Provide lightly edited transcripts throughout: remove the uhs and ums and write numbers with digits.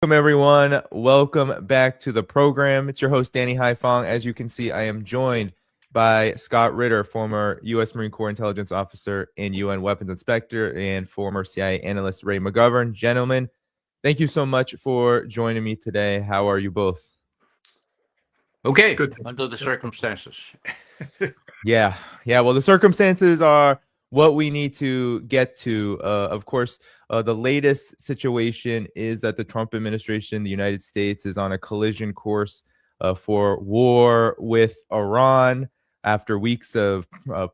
Welcome, everyone. Welcome back to the program. It's your host, Danny Haifong. As you can see, I am joined by Scott Ritter, former U.S. Marine Corps intelligence officer and UN weapons inspector, and former CIA analyst Ray McGovern. Gentlemen, thank you so much for joining me today. How are you both? Okay, Good. under the circumstances. Yeah. Well, the circumstances are what we need to get to. Of course, the latest situation is that the Trump administration, the United States, is on a collision course for war with Iran after weeks of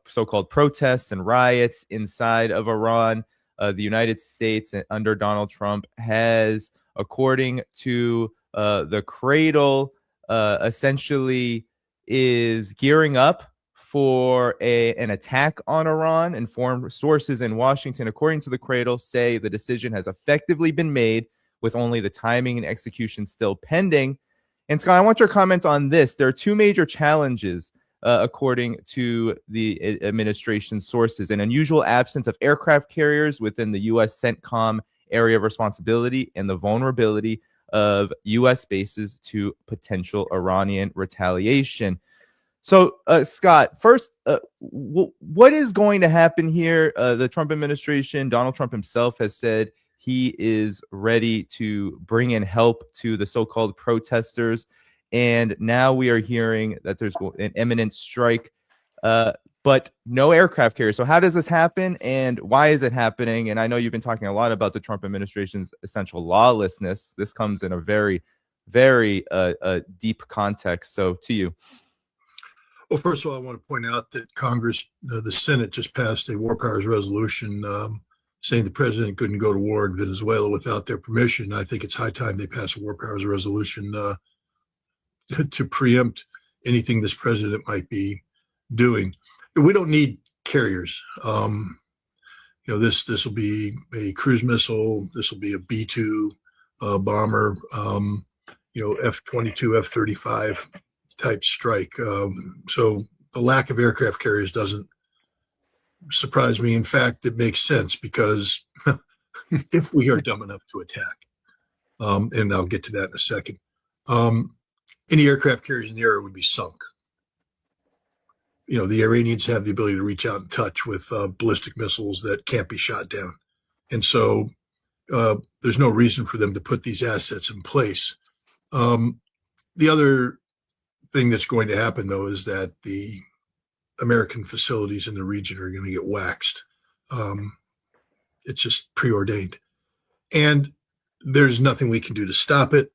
so-called protests and riots inside of Iran. The United States, under Donald Trump, has, according to the Cradle, essentially is gearing up for an attack on Iran. Informed sources in Washington, according to the Cradle, say the decision has effectively been made, with only the timing and execution still pending. And Scott, I want your comment on this. There are two major challenges, according to the administration sources: an unusual absence of aircraft carriers within the U.S. CENTCOM area of responsibility, and the vulnerability of U.S. bases to potential Iranian retaliation. So, Scott, first, what is going to happen here? The Trump administration, Donald Trump himself, has said he is ready to bring in help to the so-called protesters. And now we are hearing that there's an imminent strike, but no aircraft carriers. So how does this happen, and why is it happening? And I know you've been talking a lot about the Trump administration's essential lawlessness. This comes in a very, very deep context. So to you. Well, first of all, I want to point out that Congress, the Senate, just passed a war powers resolution saying the president couldn't go to war in Venezuela without their permission. I think it's high time they pass a war powers resolution to preempt anything this president might be doing. We don't need carriers. This will be a cruise missile. This will be a B-2 bomber. F-22, F-35 type strike. So the lack of aircraft carriers doesn't surprise me. In fact, it makes sense, because if we are dumb enough to attack, and I'll get to that in a second, any aircraft carriers in the area would be sunk. The Iranians have the ability to reach out and touch with ballistic missiles that can't be shot down. And so there's no reason for them to put these assets in place. The other thing that's going to happen, though, is that the American facilities in the region are going to get waxed. It's just preordained. And there's nothing we can do to stop it,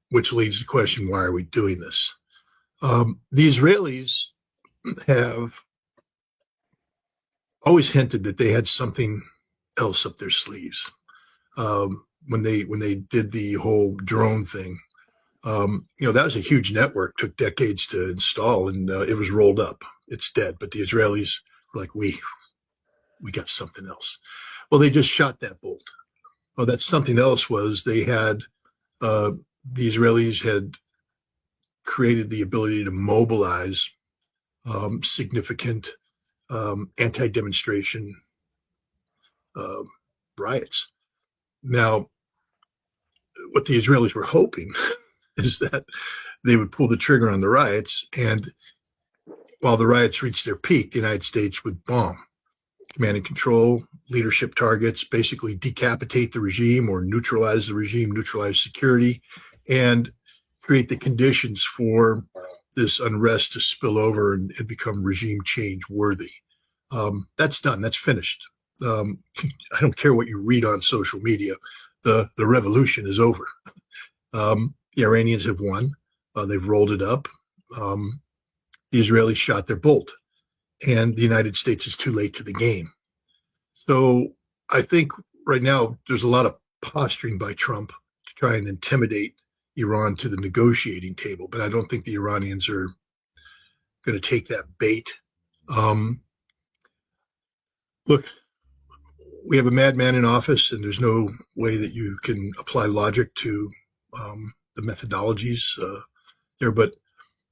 which leads to the question, why are we doing this? The Israelis have always hinted that they had something else up their sleeves. When they did the whole drone thing, that was a huge network, took decades to install, and it was rolled up. It's dead. But the Israelis were like, we got something else. Well, they just shot that bolt. Well, that something else was the Israelis had created the ability to mobilize significant anti-demonstration riots. Now, what the Israelis were hoping is that they would pull the trigger on the riots, and while the riots reached their peak, the United States would bomb, command and control, leadership targets, basically decapitate the regime or neutralize the regime, neutralize security, and create the conditions for this unrest to spill over and become regime change worthy. That's done. That's finished. I don't care what you read on social media. The revolution is over. The Iranians have won. They've rolled it up. The Israelis shot their bolt, and the United States is too late to the game. So I think right now there's a lot of posturing by Trump to try and intimidate Iran to the negotiating table, but I don't think the Iranians are going to take that bait. Look, we have a madman in office, and there's no way that you can apply logic to the methodologies there, but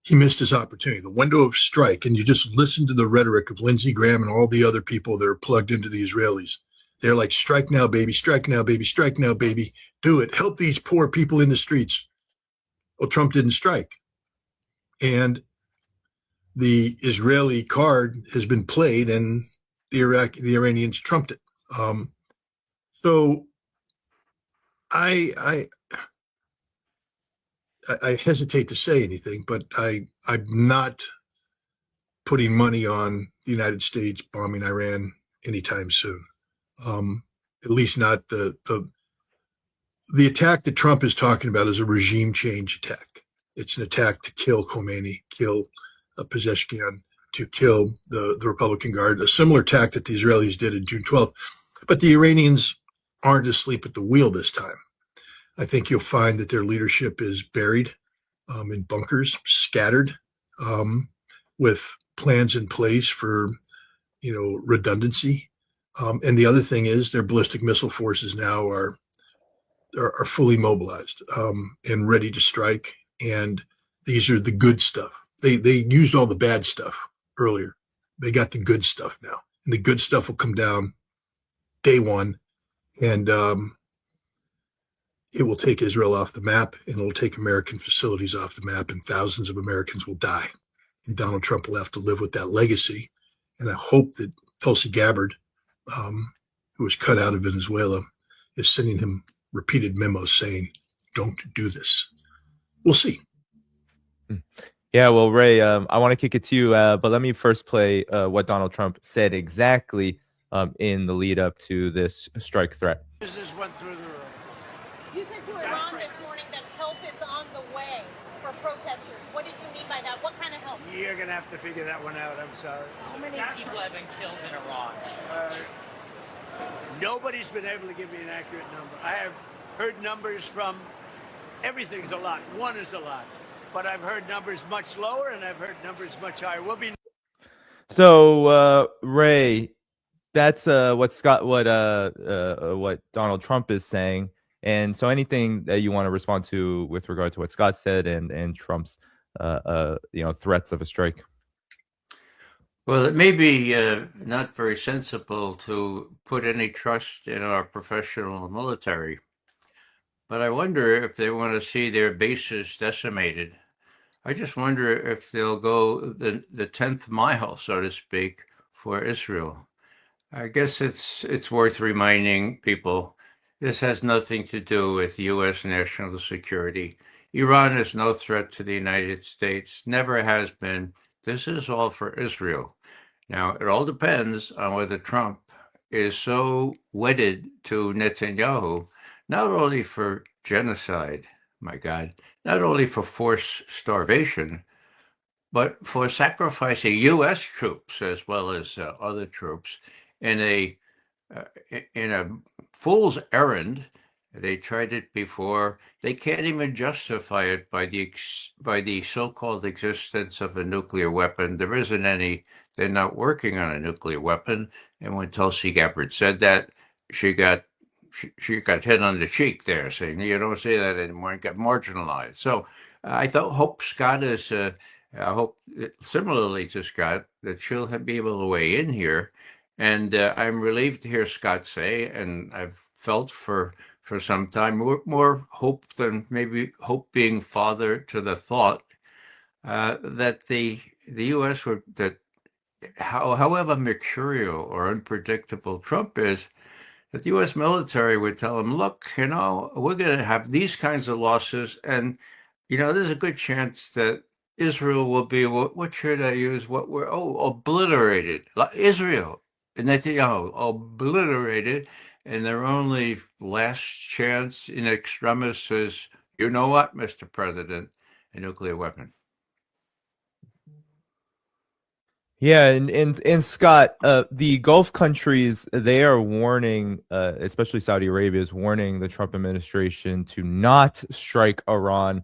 he missed his opportunity. The window of strike, and you just listen to the rhetoric of Lindsey Graham and all the other people that are plugged into the Israelis. They're like, strike now, baby, strike now, baby, strike now, baby. Do it. Help these poor people in the streets. Well, Trump didn't strike. And the Israeli card has been played, and the Iranians trumped it. So I hesitate to say anything, but I'm not putting money on the United States bombing Iran anytime soon. At least not the attack that Trump is talking about is a regime change attack. It's an attack to kill Khomeini, kill Pezeshkian, to kill the Republican Guard, a similar attack that the Israelis did in June 12th. But the Iranians aren't asleep at the wheel this time. I think you'll find that their leadership is buried in bunkers, scattered, with plans in place for, redundancy. And the other thing is their ballistic missile forces now are fully mobilized and ready to strike. And these are the good stuff. They used all the bad stuff earlier. They got the good stuff now, and the good stuff will come down day one, and it will take Israel off the map, and it will take American facilities off the map, and thousands of Americans will die. And Donald Trump will have to live with that legacy. And I hope that Tulsi Gabbard, who was cut out of Venezuela, is sending him repeated memos saying, don't do this. We'll see. Yeah, well, Ray, I want to kick it to you, but let me first play what Donald Trump said exactly in the lead up to this strike threat. Business went through the roof. You said to Iran this morning that help is on the way for protesters. What did you mean by that? What kind of help? You're going to have to figure that one out. I'm sorry. How many people have been killed in Iran? Nobody's been able to give me an accurate number. I have heard numbers from everything's a lot. One is a lot. But I've heard numbers much lower, and I've heard numbers much higher. We'll be. So, Ray, that's what Donald Trump is saying. And so anything that you want to respond to with regard to what Scott said and Trump's threats of a strike? Well, it may be not very sensible to put any trust in our professional military, but I wonder if they want to see their bases decimated. I just wonder if they'll go the 10th mile, so to speak, for Israel. I guess it's worth reminding people this has nothing to do with U.S. national security. Iran is no threat to the United States, never has been. This is all for Israel. Now, it all depends on whether Trump is so wedded to Netanyahu, not only for genocide, my God, not only for forced starvation, but for sacrificing U.S. troops as well as other troops in a fool's errand. They tried it before. They can't even justify it by the so-called existence of a nuclear weapon. There isn't any. They're not working on a nuclear weapon. And when Tulsi Gabbard said that, she got hit on the cheek there, saying, you don't say that anymore, and got marginalized. So I hope Scott is, I hope similarly to Scott, that she'll be able to weigh in here. And I'm relieved to hear Scott say, and I've felt for some time, more hope than maybe hope being father to the thought that the U.S. would, that however mercurial or unpredictable Trump is, that the U.S. military would tell him, look, we're going to have these kinds of losses, and, there's a good chance that Israel will be, what should I use? Obliterated. Israel, Netanyahu, obliterated, and their only last chance in extremis is, you know what, Mr. President, a nuclear weapon. Yeah, and Scott, the Gulf countries, they are warning, especially Saudi Arabia is warning the Trump administration to not strike Iran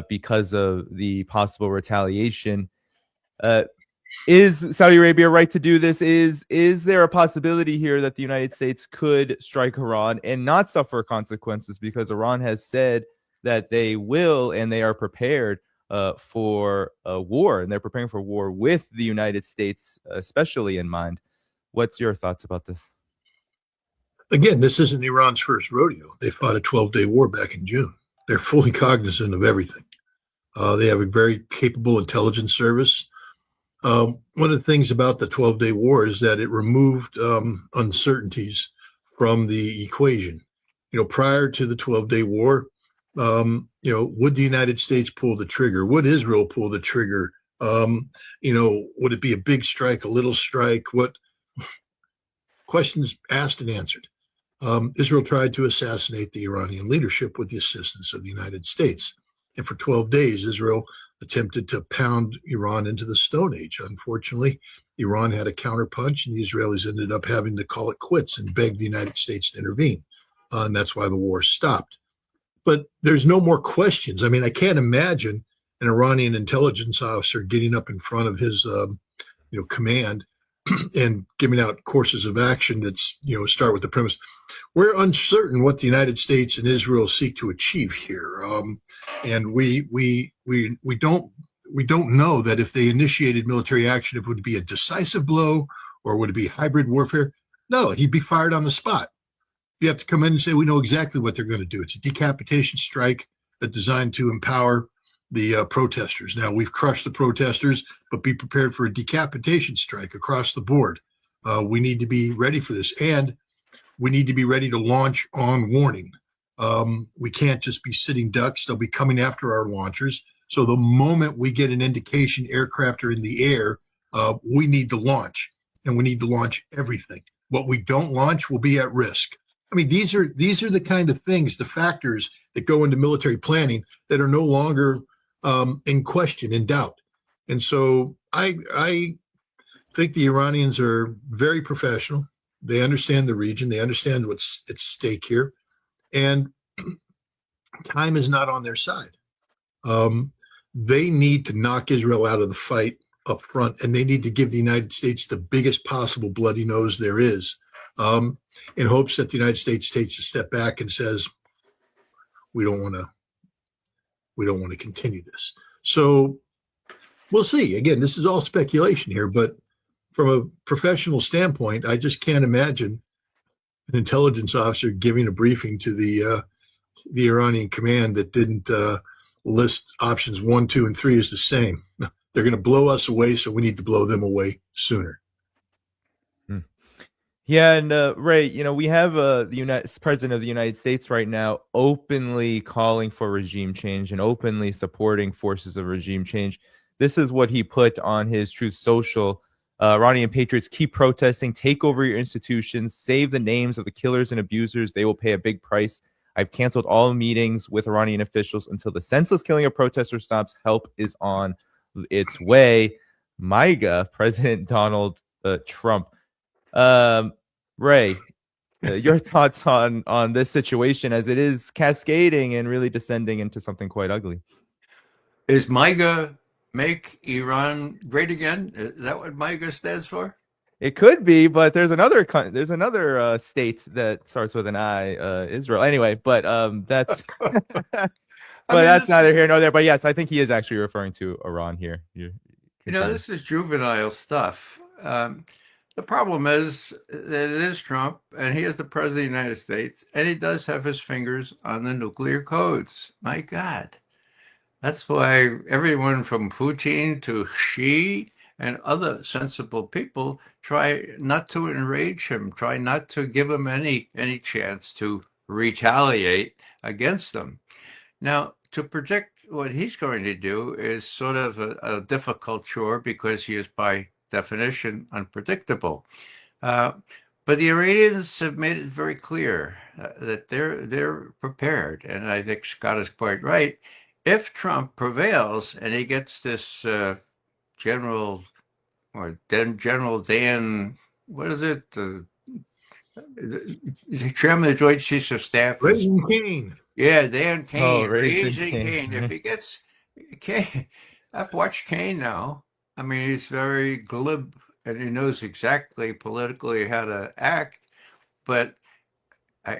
because of the possible retaliation. Is Saudi Arabia right to do this? Is there a possibility here that the United States could strike Iran and not suffer consequences, because Iran has said that they will and they are prepared for a war, and they're preparing for war with the United States, especially in mind? What's your thoughts about this? Again, this isn't Iran's first rodeo. They fought a 12-day war back in June. They're fully cognizant of everything. They have a very capable intelligence service. One of the things about the 12-day war is that it removed uncertainties from the equation. Prior to the 12-day war, would the United States pull the trigger? Would Israel pull the trigger? Would it be a big strike, a little strike? What questions asked and answered? Israel tried to assassinate the Iranian leadership with the assistance of the United States. And for 12 days, Israel attempted to pound Iran into the Stone Age. Unfortunately, Iran had a counterpunch, and the Israelis ended up having to call it quits and beg the United States to intervene. And that's why the war stopped. But there's no more questions. I mean, I can't imagine an Iranian intelligence officer getting up in front of his command and giving out courses of action that's, start with the premise. We're uncertain what the United States and Israel seek to achieve here. And we don't know that if they initiated military action, if it would be a decisive blow or would it be hybrid warfare? No, he'd be fired on the spot. You have to come in and say, we know exactly what they're going to do. It's a decapitation strike designed to empower the protesters. Now, we've crushed the protesters, but be prepared for a decapitation strike across the board. We need to be ready for this, and we need to be ready to launch on warning. We can't just be sitting ducks. They'll be coming after our launchers. So the moment we get an indication aircraft are in the air, we need to launch, and we need to launch everything. What we don't launch will be at risk. I mean, these are the kind of things, the factors that go into military planning that are no longer in question, in doubt. And so I think the Iranians are very professional. They understand the region. They understand what's at stake here. And time is not on their side. They need to knock Israel out of the fight up front, and they need to give the United States the biggest possible bloody nose there is, in hopes that the United States takes a step back and says, we don't want to continue this. So we'll see. Again, this is all speculation here, but from a professional standpoint, I just can't imagine an intelligence officer giving a briefing to the Iranian command that didn't list options 1, 2, and 3 as the same. They're going to blow us away, so we need to blow them away sooner. Yeah, and Ray, we have the president of the United States right now openly calling for regime change and openly supporting forces of regime change. This is what he put on his Truth Social. Iranian patriots, keep protesting, take over your institutions, save the names of the killers and abusers. They will pay a big price. I've canceled all meetings with Iranian officials until the senseless killing of protesters stops. Help is on its way. MAGA, President Donald Trump. Ray, your thoughts on this situation as it is cascading and really descending into something quite ugly? Is MAGA make Iran great again? Is that what MAGA stands for? It could be, but there's another state that starts with an I, Israel. Anyway, but that's that's neither here nor there. But yes, I think he is actually referring to Iran here. This is juvenile stuff. The problem is that it is Trump, and he is the president of the United States, and he does have his fingers on the nuclear codes. My God. That's why everyone from Putin to Xi and other sensible people try not to enrage him, try not to give him any chance to retaliate against them. Now, to predict what he's going to do is sort of a difficult chore because he is by definition unpredictable. But the Iranians have made it very clear that they're prepared, and I think Scott is quite right. If Trump prevails and he gets this General Dan, what is it? The chairman of the Joint Chiefs of Staff. Raising Cane. Yeah, Dan Cane. Oh, Raising Cane. If he gets Cane, I've watched Cane now. I mean, he's very glib and he knows exactly politically how to act. But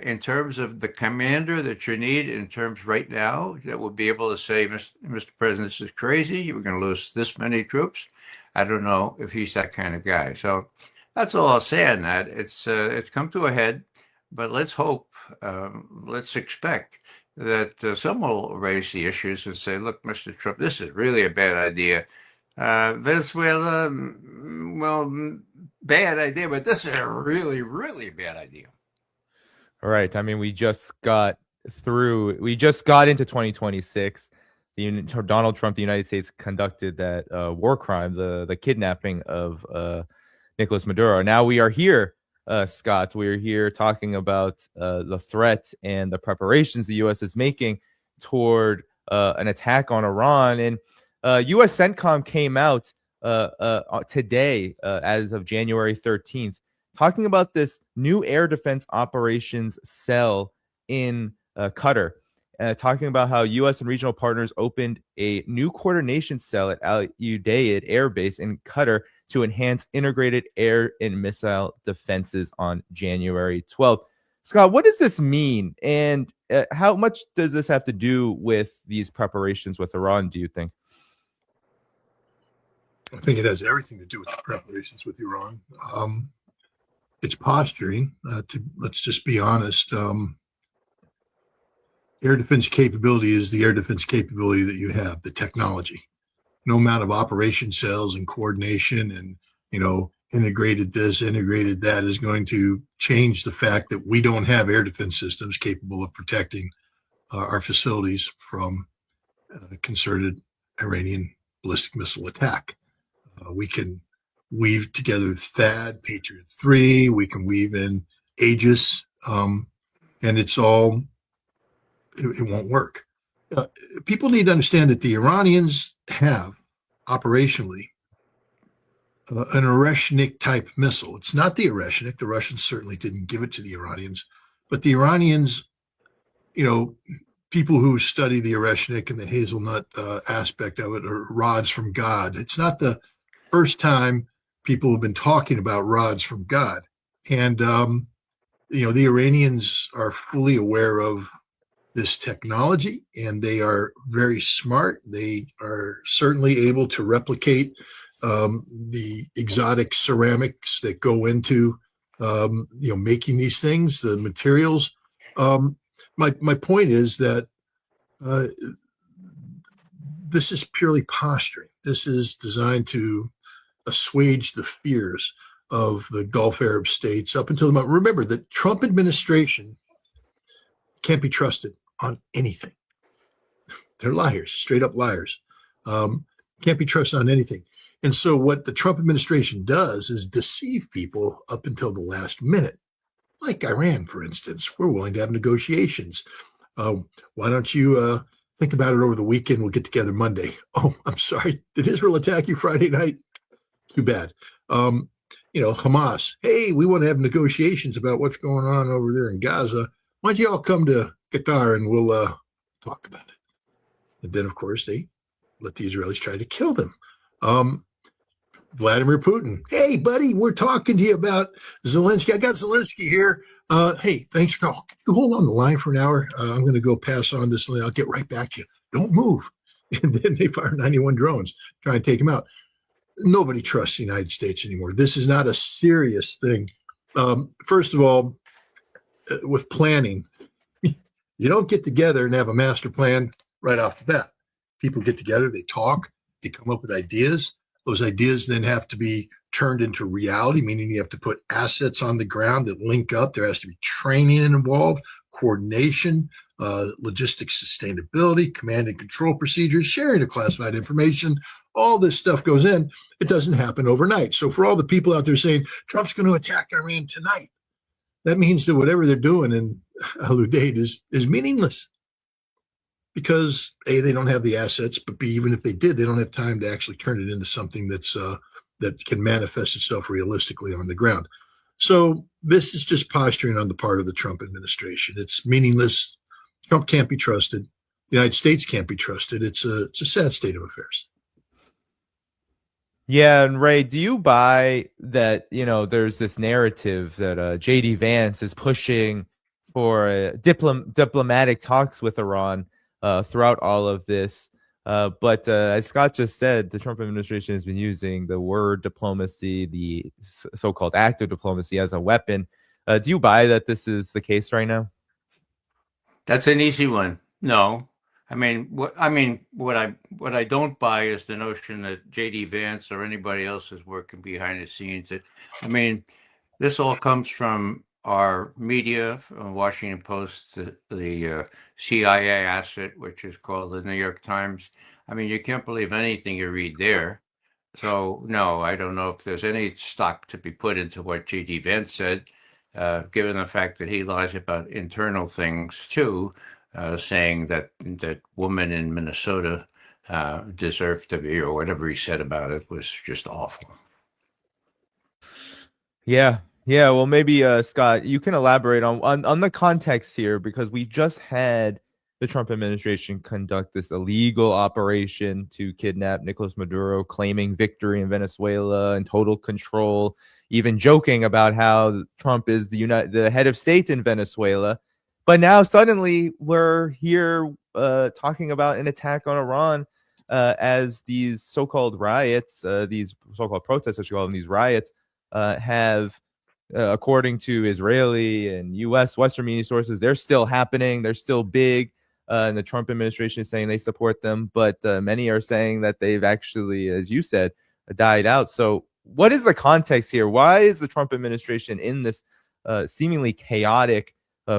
in terms of the commander that you need, in terms right now, that would be able to say, Mr. President, this is crazy. We're going to lose this many troops. I don't know if he's that kind of guy. So that's all I'll say on that. It's come to a head. But let's hope, let's expect that some will raise the issues and say, look, Mr. Trump, this is really a bad idea. Venezuela, bad idea, but this is a really, really bad idea. All right. I mean, we just got into 2026. Donald Trump, the United States, conducted that war crime, the kidnapping of Nicolas Maduro. Now we are here, Scott. We are here talking about the threat and the preparations the U.S. is making toward an attack on Iran. And U.S. CENTCOM came out today, as of January 13th, talking about this new air defense operations cell in Qatar, talking about how U.S. and regional partners opened a new coordination cell at Al Udeid Air Base in Qatar to enhance integrated air and missile defenses on January 12th. Scott, what does this mean? And how much does this have to do with these preparations with Iran, do you think? I think it has everything to do with the preparations with Iran. It's posturing. Let's just be honest. Air defense capability is the air defense capability that you have, the technology. No amount of operation cells and coordination and, integrated this, integrated that is going to change the fact that we don't have air defense systems capable of protecting our facilities from concerted Iranian ballistic missile attack. We can weave together THAAD, Patriot 3, we can weave in Aegis, and it's all, it won't work. People need to understand that the Iranians have operationally an Oreshnik type missile. It's not the Oreshnik. The Russians certainly didn't give it to the Iranians, but the Iranians, people who study the Oreshnik and the hazelnut aspect of it are rods from God. It's not the first time people have been talking about rods from God. And, the Iranians are fully aware of this technology, and they are very smart. They are certainly able to replicate the exotic ceramics that go into, making these things, the materials. My point is that this is purely posturing. This is designed to assuage the fears of the Gulf Arab states up until the moment. Remember, the Trump administration can't be trusted on anything. They're liars, straight up liars. Can't be trusted on anything. And so what the Trump administration does is deceive people up until the last minute. Like Iran, for instance, we're willing to have negotiations. Why don't you think about it over the weekend? We'll get together Monday. Oh, I'm sorry. Did Israel attack you Friday night? Too bad. Hamas, hey, we want to have negotiations about what's going on over there in Gaza. Why don't you all come to Qatar and we'll talk about it? And then, of course, they let the Israelis try to kill them. Vladimir Putin, hey, buddy, we're talking to you about Zelensky. I got Zelensky here. Hey, thanks for calling. Can you hold on the line for an hour? I'm going to go pass on this. I'll get right back to you. Don't move. And then they fire 91 drones, try and take him out. Nobody trusts the United States anymore. This is not a serious thing. First of all, with planning, you don't get together and have a master plan right off the bat. People get together, they talk, they come up with ideas. Those ideas then have to be turned into reality, meaning you have to put assets on the ground that link up. There has to be training involved, coordination, logistics, sustainability, command and control procedures, sharing of classified information. All this stuff goes in. It doesn't happen overnight. So for all the people out there saying Trump's going to attack Iran tonight, that means that whatever they're doing in Al Udeid is meaningless. Because A, they don't have the assets, but B, even if they did, they don't have time to actually turn it into something that can manifest itself realistically on the ground. So this is just posturing on the part of the Trump administration. It's meaningless. Trump can't be trusted. The United States can't be trusted. It's a sad state of affairs. Yeah, and Ray, do you buy that, there's this narrative that J.D. Vance is pushing for diplomatic talks with Iran throughout all of this? But as Scott just said, the Trump administration has been using the word diplomacy, the so-called active diplomacy, as a weapon Do you buy that this is the case right now? That's an easy one. No. What I don't buy is the notion that JD Vance or anybody else is working behind the scenes. This all comes from our media, from Washington Post, the CIA asset, which is called the New York Times. You can't believe anything you read there. So, no, I don't know if there's any stock to be put into what J.D. Vance said, given the fact that he lies about internal things too, saying that women in Minnesota deserve to be, or whatever he said about it was just awful. Yeah. Well, maybe Scott, you can elaborate on the context here, because we just had the Trump administration conduct this illegal operation to kidnap Nicolas Maduro, claiming victory in Venezuela and total control, even joking about how Trump is the head of state in Venezuela. But now suddenly we're here talking about an attack on Iran as these so-called riots, these so-called protests, as you call them, these riots, have, according to Israeli and U.S. Western media sources, they're still happening. They're still big. And the Trump administration is saying they support them. But many are saying that they've actually, as you said, died out. So what is the context here? Why is the Trump administration in this seemingly chaotic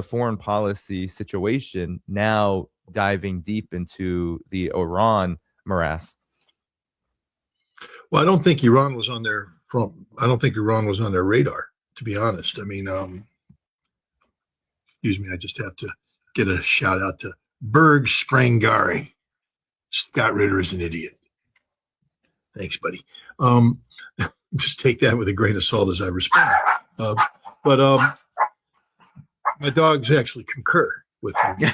foreign policy situation now diving deep into the Iran morass? Well, I don't think Iran was on their radar, to be honest. Excuse me, I just have to get a shout out to Berg Sprangari. Scott Ritter is an idiot. Thanks, buddy. Just take that with a grain of salt as I respond. But my dogs actually concur with me.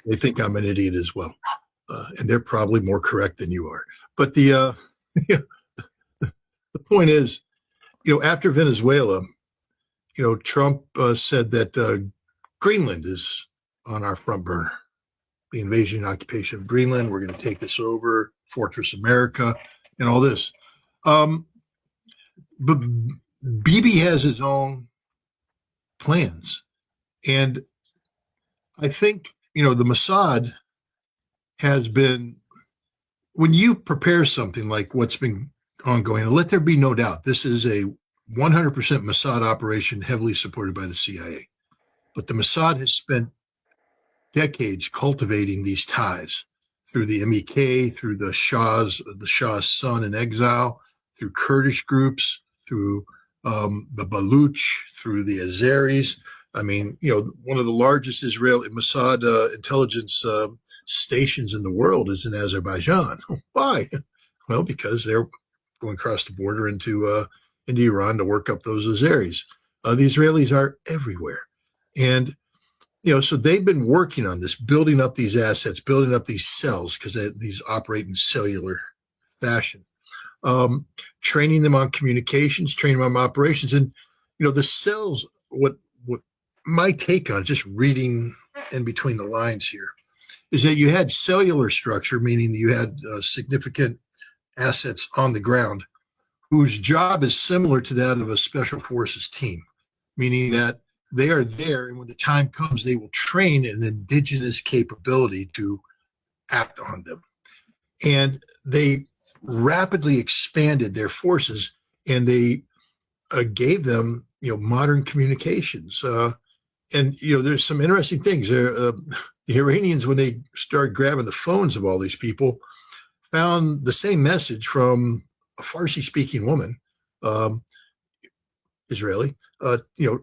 They think I'm an idiot as well. And they're probably more correct than you are. But the point is, after Venezuela, Trump said that Greenland is on our front burner. The invasion and occupation of Greenland, we're going to take this over, Fortress America, and all this. But Bibi has his own plans. And I think, the Mossad has been, when you prepare something like what's been ongoing, and let there be no doubt, this is a 100% Mossad operation heavily supported by the CIA. But the Mossad has spent decades cultivating these ties through the MEK, through the Shah's son in exile, through Kurdish groups, through the Baluch, through the Azeris. One of the largest Israeli Mossad intelligence stations in the world is in Azerbaijan. Why? Well, because they're going across the border into Iran to work up those Azeris. The Israelis are everywhere. And, so they've been working on this, building up these assets, building up these cells, because these operate in cellular fashion, training them on communications, training them on operations. And, the cells, what my take on just reading in between the lines here is that you had cellular structure, meaning that you had significant assets on the ground whose job is similar to that of a special forces team, meaning that they are there, and when the time comes, they will train an indigenous capability to act on them. And they rapidly expanded their forces, and they gave them, modern communications. And there's some interesting things there. The Iranians, when they started grabbing the phones of all these people, found the same message from a Farsi-speaking woman, Israeli,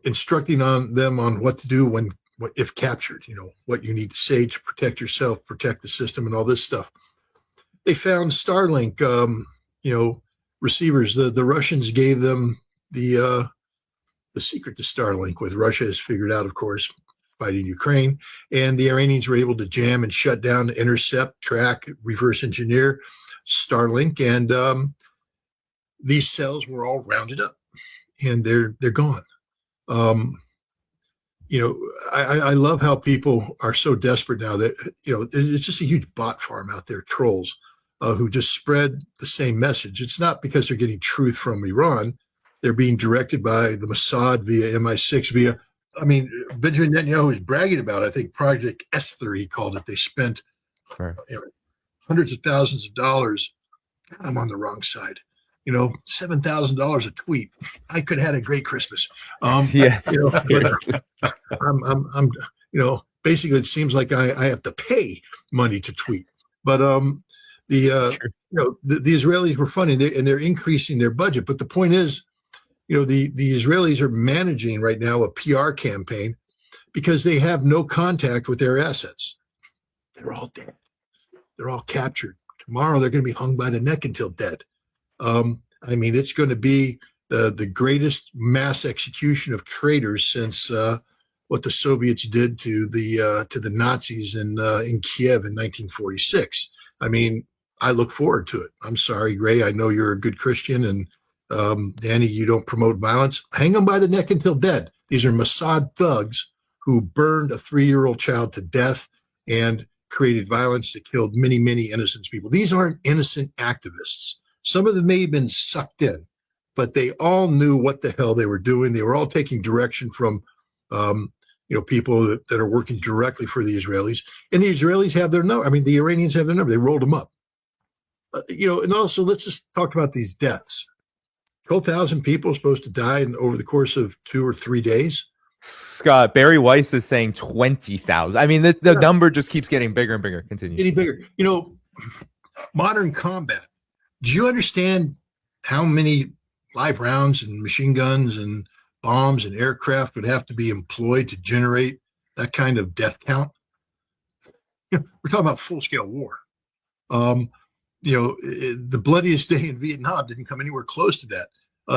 instructing them on what to do if captured, what you need to say to protect yourself, protect the system, and all this stuff. They found Starlink, receivers. The Russians gave them the secret to Starlink, with Russia has figured out, of course, fighting Ukraine. And the Iranians were able to jam and shut down, intercept, track, reverse engineer Starlink. And these cells were all rounded up, and they're gone. I love how people are so desperate now that, it's just a huge bot farm out there, trolls, who just spread the same message. It's not because they're getting truth from Iran. They're being directed by the Mossad via MI6 Benjamin Netanyahu is bragging about, I think, Project Esther, he called it. They spent Right. hundreds of thousands of dollars. God, I'm on the wrong side. $7,000 a tweet. I could have had a great Christmas. Yeah. But I'm basically it seems like I have to pay money to tweet. But the Israelis were funding and they're increasing their budget. But the point is, the Israelis are managing right now a PR campaign because they have no contact with their assets. They're all dead. They're all captured. Tomorrow they're going to be hung by the neck until dead. It's going to be the greatest mass execution of traitors since what the Soviets did to the Nazis in Kiev in 1946. I look forward to it. I'm sorry, Ray. I know you're a good Christian, and Danny, you don't promote violence. Hang them by the neck until dead. These are Mossad thugs who burned a 3-year-old child to death and created violence that killed many, many innocent people. These aren't innocent activists. Some of them may have been sucked in, but they all knew what the hell they were doing. They were all taking direction from, people that are working directly for the Israelis. And the Israelis have their number. The Iranians have their number. They rolled them up. And also, let's just talk about these deaths. 12,000 people are supposed to die over the course of 2 or 3 days. Scott, Barry Weiss is saying 20,000. The number just keeps getting bigger and bigger. Continue. Getting bigger. Modern combat. Do you understand how many live rounds and machine guns and bombs and aircraft would have to be employed to generate that kind of death count? We're talking about full-scale war. The bloodiest day in Vietnam didn't come anywhere close to that.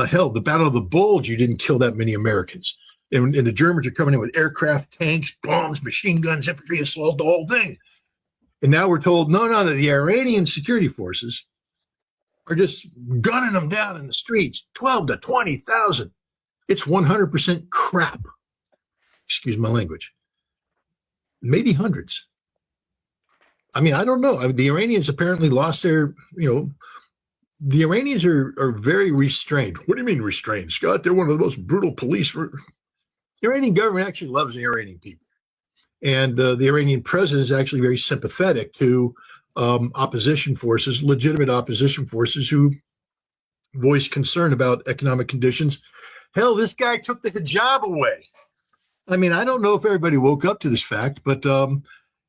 Hell, the Battle of the Bulge, you didn't kill that many Americans. And the Germans are coming in with aircraft, tanks, bombs, machine guns, infantry assault, the whole thing. And now we're told, no, that the Iranian security forces are just gunning them down in the streets, 12 to 20,000. It's 100% crap. Excuse my language. Maybe hundreds. I don't know. The Iranians apparently lost their, the Iranians are very restrained. What do you mean restrained, Scott? They're one of the most brutal police. The Iranian government actually loves the Iranian people. And the Iranian president is actually very sympathetic to opposition forces, legitimate opposition forces who voice concern about economic conditions. Hell, this guy took the hijab away. I don't know if everybody woke up to this fact, but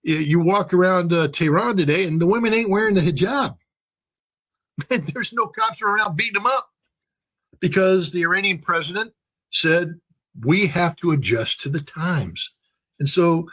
you walk around Tehran today and the women ain't wearing the hijab. And there's no cops around beating them up because the Iranian president said, we have to adjust to the times. And so,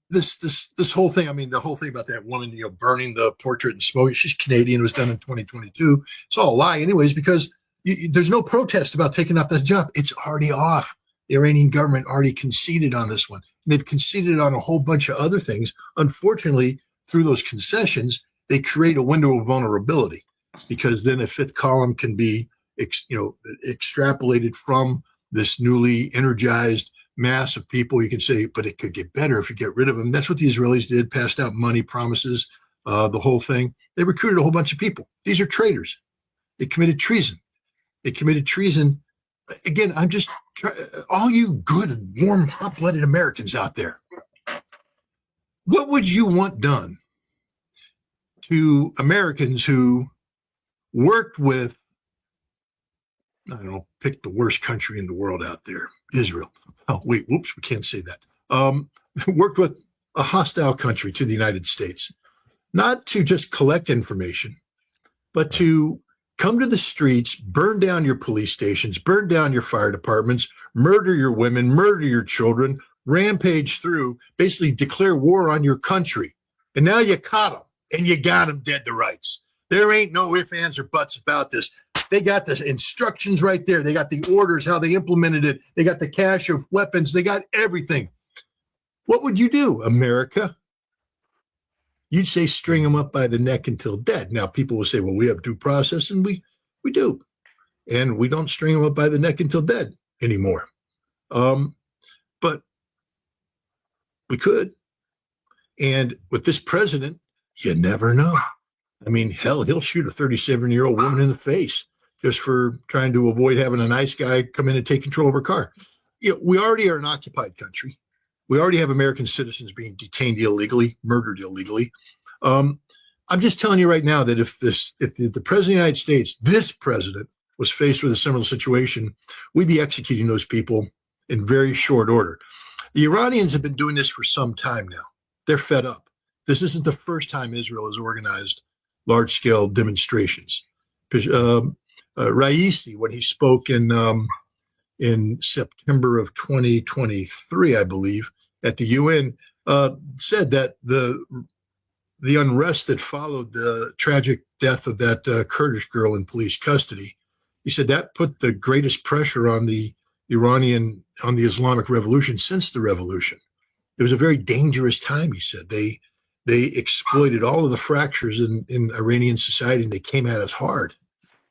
this whole thing, the whole thing about that woman, burning the portrait and smoking, she's Canadian, it was done in 2022. It's all a lie anyways, because there's no protest about taking off that job. It's already off. The Iranian government already conceded on this one. They've conceded on a whole bunch of other things. Unfortunately, through those concessions, they create a window of vulnerability because then a fifth column can be, extrapolated from this newly energized mass of people. You can say, but it could get better if you get rid of them. That's what the Israelis did, passed out money, promises, the whole thing. They recruited a whole bunch of people. These are traitors. They committed treason. Again, I'm just all you good, warm, hot-blooded Americans out there. What would you want done to Americans who worked with, I don't know, pick the worst country in the world out there, Israel. Oh, wait, whoops, we can't say that. Worked with a hostile country to the United States, not to just collect information, but to come to the streets, burn down your police stations, burn down your fire departments, murder your women, murder your children, rampage through, basically declare war on your country. And now you caught them, and you got them dead to rights. There ain't no ifs, ands, or buts about this. They got the instructions right there. They got the orders, how they implemented it. They got the cache of weapons. They got everything. What would you do, America? You'd say string them up by the neck until dead. Now, people will say, well, we have due process, and we do. And we don't string them up by the neck until dead anymore. But we could. And with this president, you never know. Hell, he'll shoot a 37-year-old woman in the face just for trying to avoid having a nice guy come in and take control of her car. We already are an occupied country. We already have American citizens being detained illegally, murdered illegally. I'm just telling you right now that if the president of the United States, this president, was faced with a similar situation, we'd be executing those people in very short order. The Iranians have been doing this for some time now. They're fed up. This isn't the first time Israel has organized large-scale demonstrations. Raisi, when he spoke in September of 2023, I believe, at the UN, said that the unrest that followed the tragic death of that Kurdish girl in police custody, he said that put the greatest pressure on the Islamic Revolution since the revolution. It was a very dangerous time, he said. They exploited all of the fractures in Iranian society, and they came at us hard.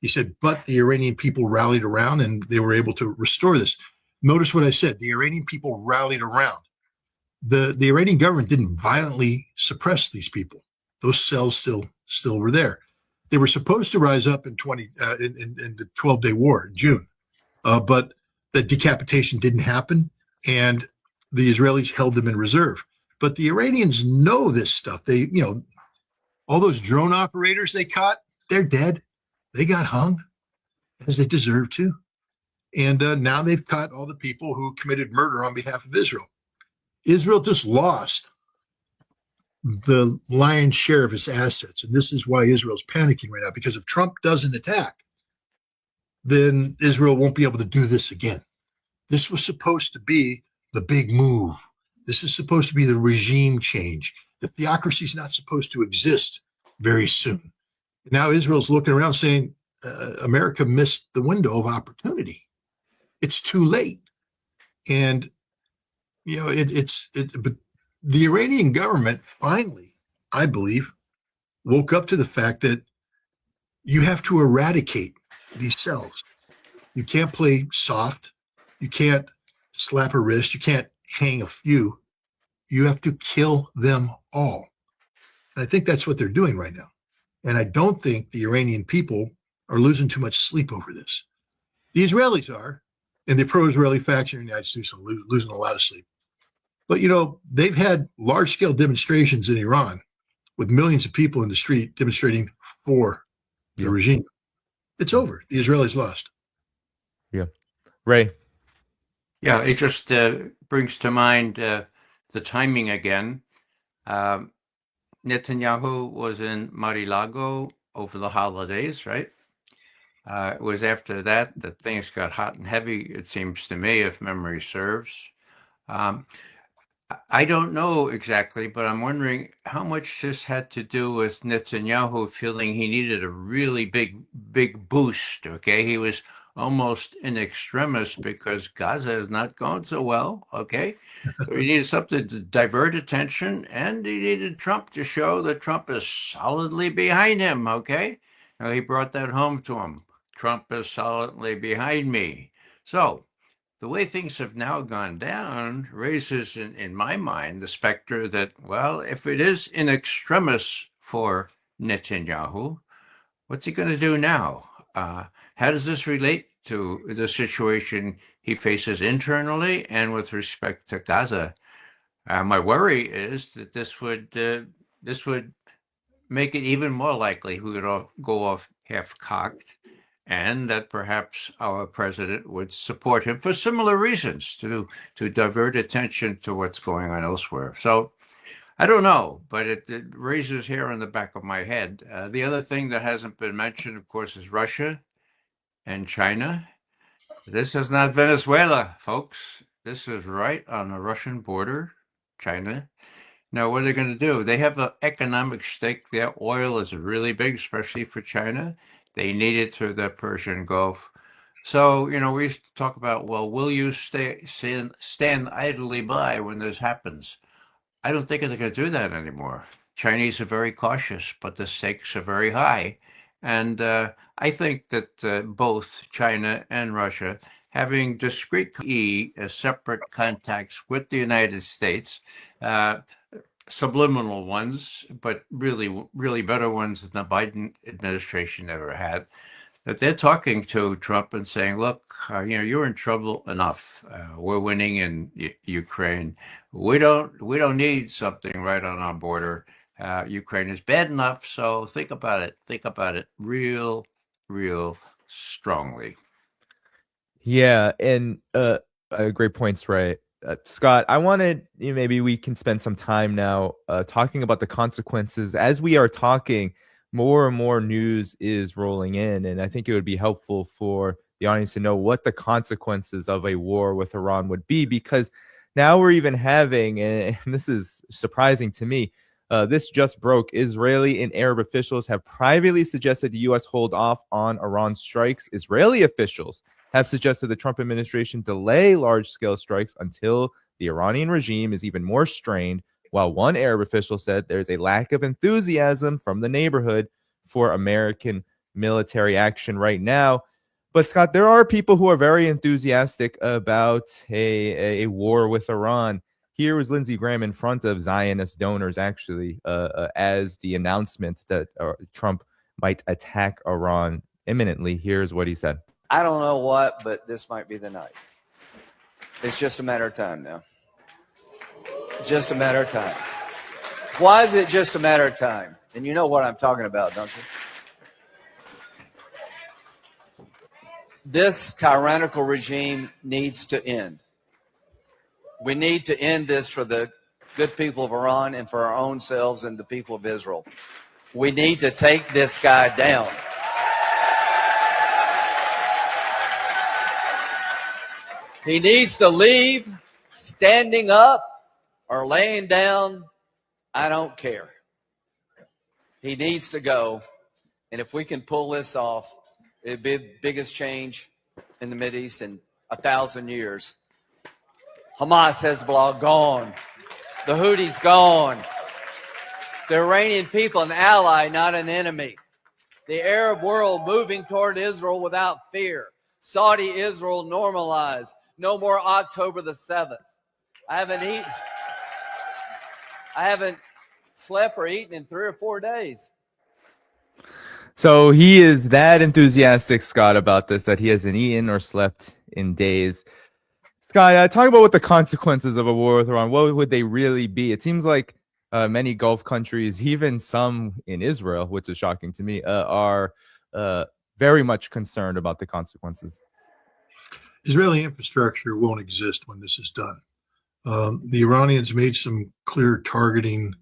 He said, but the Iranian people rallied around and they were able to restore this. Notice what I said. The Iranian people rallied around. The Iranian government didn't violently suppress these people. Those cells still were there. They were supposed to rise up in the 12-day war in June, but the decapitation didn't happen, and the Israelis held them in reserve. But the Iranians know this stuff. All those drone operators they caught, they're dead. They got hung, as they deserve to. And now they've caught all the people who committed murder on behalf of Israel. Israel just lost the lion's share of its assets. And this is why Israel's panicking right now, because if Trump doesn't attack, then Israel won't be able to do this again. This was supposed to be the big move. This is supposed to be the regime change. The theocracy is not supposed to exist very soon. Now Israel's looking around saying, America missed the window of opportunity. It's too late. And, but the Iranian government finally, I believe, woke up to the fact that you have to eradicate these cells. You can't play soft. You can't slap a wrist. You can't hang a few. You have to kill them all. And I think that's what they're doing right now. And I don't think the Iranian people are losing too much sleep over this. The Israelis are, and the pro-Israeli faction in the United States are losing a lot of sleep. But, they've had large-scale demonstrations in Iran with millions of people in the street demonstrating for the regime. It's over. The Israelis lost. Yeah. Ray. Yeah, it just brings to mind the timing again. Netanyahu was in Mar-a-Lago over the holidays, right? It was after that things got hot and heavy, it seems to me, if memory serves. I don't know exactly, but I'm wondering how much this had to do with Netanyahu feeling he needed a really big boost, okay? He was almost in extremis because Gaza is not going so well, okay? So he needed something to divert attention, and he needed Trump to show that Trump is solidly behind him, okay? Now, he brought that home to him. Trump is solidly behind me. So the way things have now gone down raises, in my mind, the specter that, well, if it is in extremis for Netanyahu, what's he going to do now? How does this relate to the situation he faces internally and with respect to Gaza? My worry is that this would make it even more likely we would go off half-cocked, and that perhaps our president would support him for similar reasons, to divert attention to what's going on elsewhere. So I don't know, but it raises hair on the back of my head. The other thing that hasn't been mentioned, of course, is Russia and China. This is not Venezuela, folks. This is right on the Russian border, China. Now, what are they going to do? They have an economic stake there. Oil is really big, especially for China. They need it through the Persian Gulf. So, we used to talk about, well, will you stand idly by when this happens? I don't think they're going to do that anymore. Chinese are very cautious, but the stakes are very high. And I think that both China and Russia, having discrete separate contacts with the United States, subliminal ones, but really, really better ones than the Biden administration ever had, that they're talking to Trump and saying, "Look, you're in trouble enough. We're winning in Ukraine. We don't need something right on our border. Ukraine is bad enough. So think about it. Think about it real strongly." Yeah, and great points, right? Scott, I wanted maybe we can spend some time now talking about the consequences. As we are talking, more and more news is rolling in, and I think it would be helpful for the audience to know what the consequences of a war with Iran would be, because now we're even having, and this is surprising to me, this just broke. Israeli and Arab officials have privately suggested the U.S. hold off on Iran strikes. Israeli officials have suggested the Trump administration delay large-scale strikes until the Iranian regime is even more strained, while one Arab official said there's a lack of enthusiasm from the neighborhood for American military action right now. But Scott, there are people who are very enthusiastic about a war with Iran. Here was Lindsey Graham in front of Zionist donors, actually, as the announcement that Trump might attack Iran imminently. Here's what he said. I don't know what, but this might be the night. It's just a matter of time now. It's just a matter of time. Why is it just a matter of time? And you know what I'm talking about, don't you? This tyrannical regime needs to end. We need to end this for the good people of Iran and for our own selves and the people of Israel. We need to take this guy down. He needs to leave standing up or laying down. I don't care. He needs to go. And if we can pull this off, it'd be the biggest change in the Mideast in 1,000 years. Hamas, Hezbollah, gone. The Houthis, gone. The Iranian people, an ally, not an enemy. The Arab world moving toward Israel without fear. Saudi Israel normalized. No more October the 7th. I haven't slept or eaten in 3 or 4 days. So he is that enthusiastic, Scott, about this that he hasn't eaten or slept in days. Scott, talk about what the consequences of a war with Iran, what would they really be? It seems like many Gulf countries, even some in Israel, which is shocking to me, are very much concerned about the consequences. Israeli infrastructure won't exist when this is done. The Iranians made some clear targeting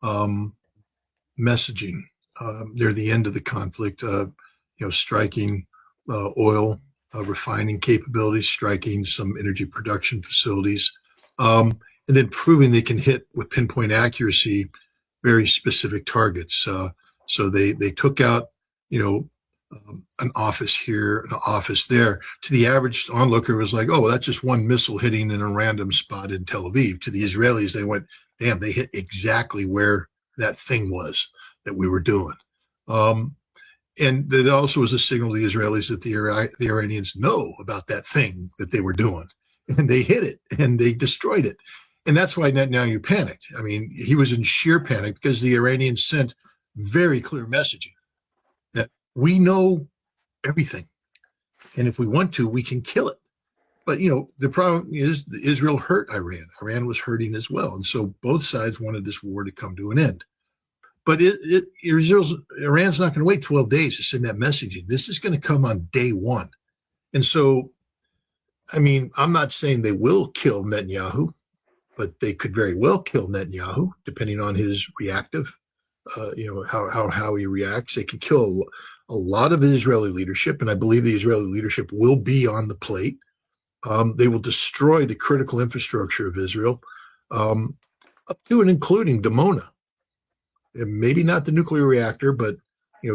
messaging near the end of the conflict, striking oil refining capabilities, striking some energy production facilities, and then proving they can hit with pinpoint accuracy very specific targets. So they took out, an office here, an office there. To the average onlooker, it was like, oh, well, that's just one missile hitting in a random spot in Tel Aviv. To the Israelis, they went, damn, they hit exactly where that thing was that we were doing. And that also was a signal to the Israelis that the Iranians know about that thing that they were doing. And they hit it and they destroyed it. And that's why Netanyahu panicked. I mean, he was in sheer panic because the Iranians sent very clear messaging that we know everything. And if we want to, we can kill it. But, the problem is Israel hurt Iran. Iran was hurting as well. And so both sides wanted this war to come to an end. But Iran's not going to wait 12 days to send that messaging. This is going to come on day one. And so, I mean, I'm not saying they will kill Netanyahu, but they could very well kill Netanyahu, depending on his reactive, how he reacts. They can kill a lot of the Israeli leadership, and I believe the Israeli leadership will be on the plate. They will destroy the critical infrastructure of Israel, up to and including Dimona. And maybe not the nuclear reactor, but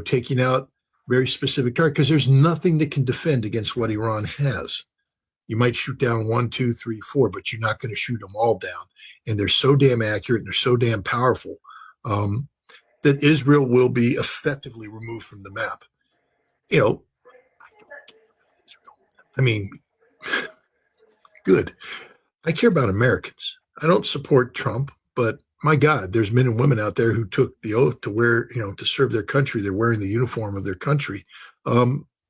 taking out very specific targets, because there's nothing that can defend against what Iran has. You might shoot down 1, 2, 3, 4, but you're not going to shoot them all down. And they're so damn accurate and they're so damn powerful that Israel will be effectively removed from the map. I don't care about Israel. I mean, good. I care about Americans. I don't support Trump, but my God, there's men and women out there who took the oath to wear, to serve their country. They're wearing the uniform of their country.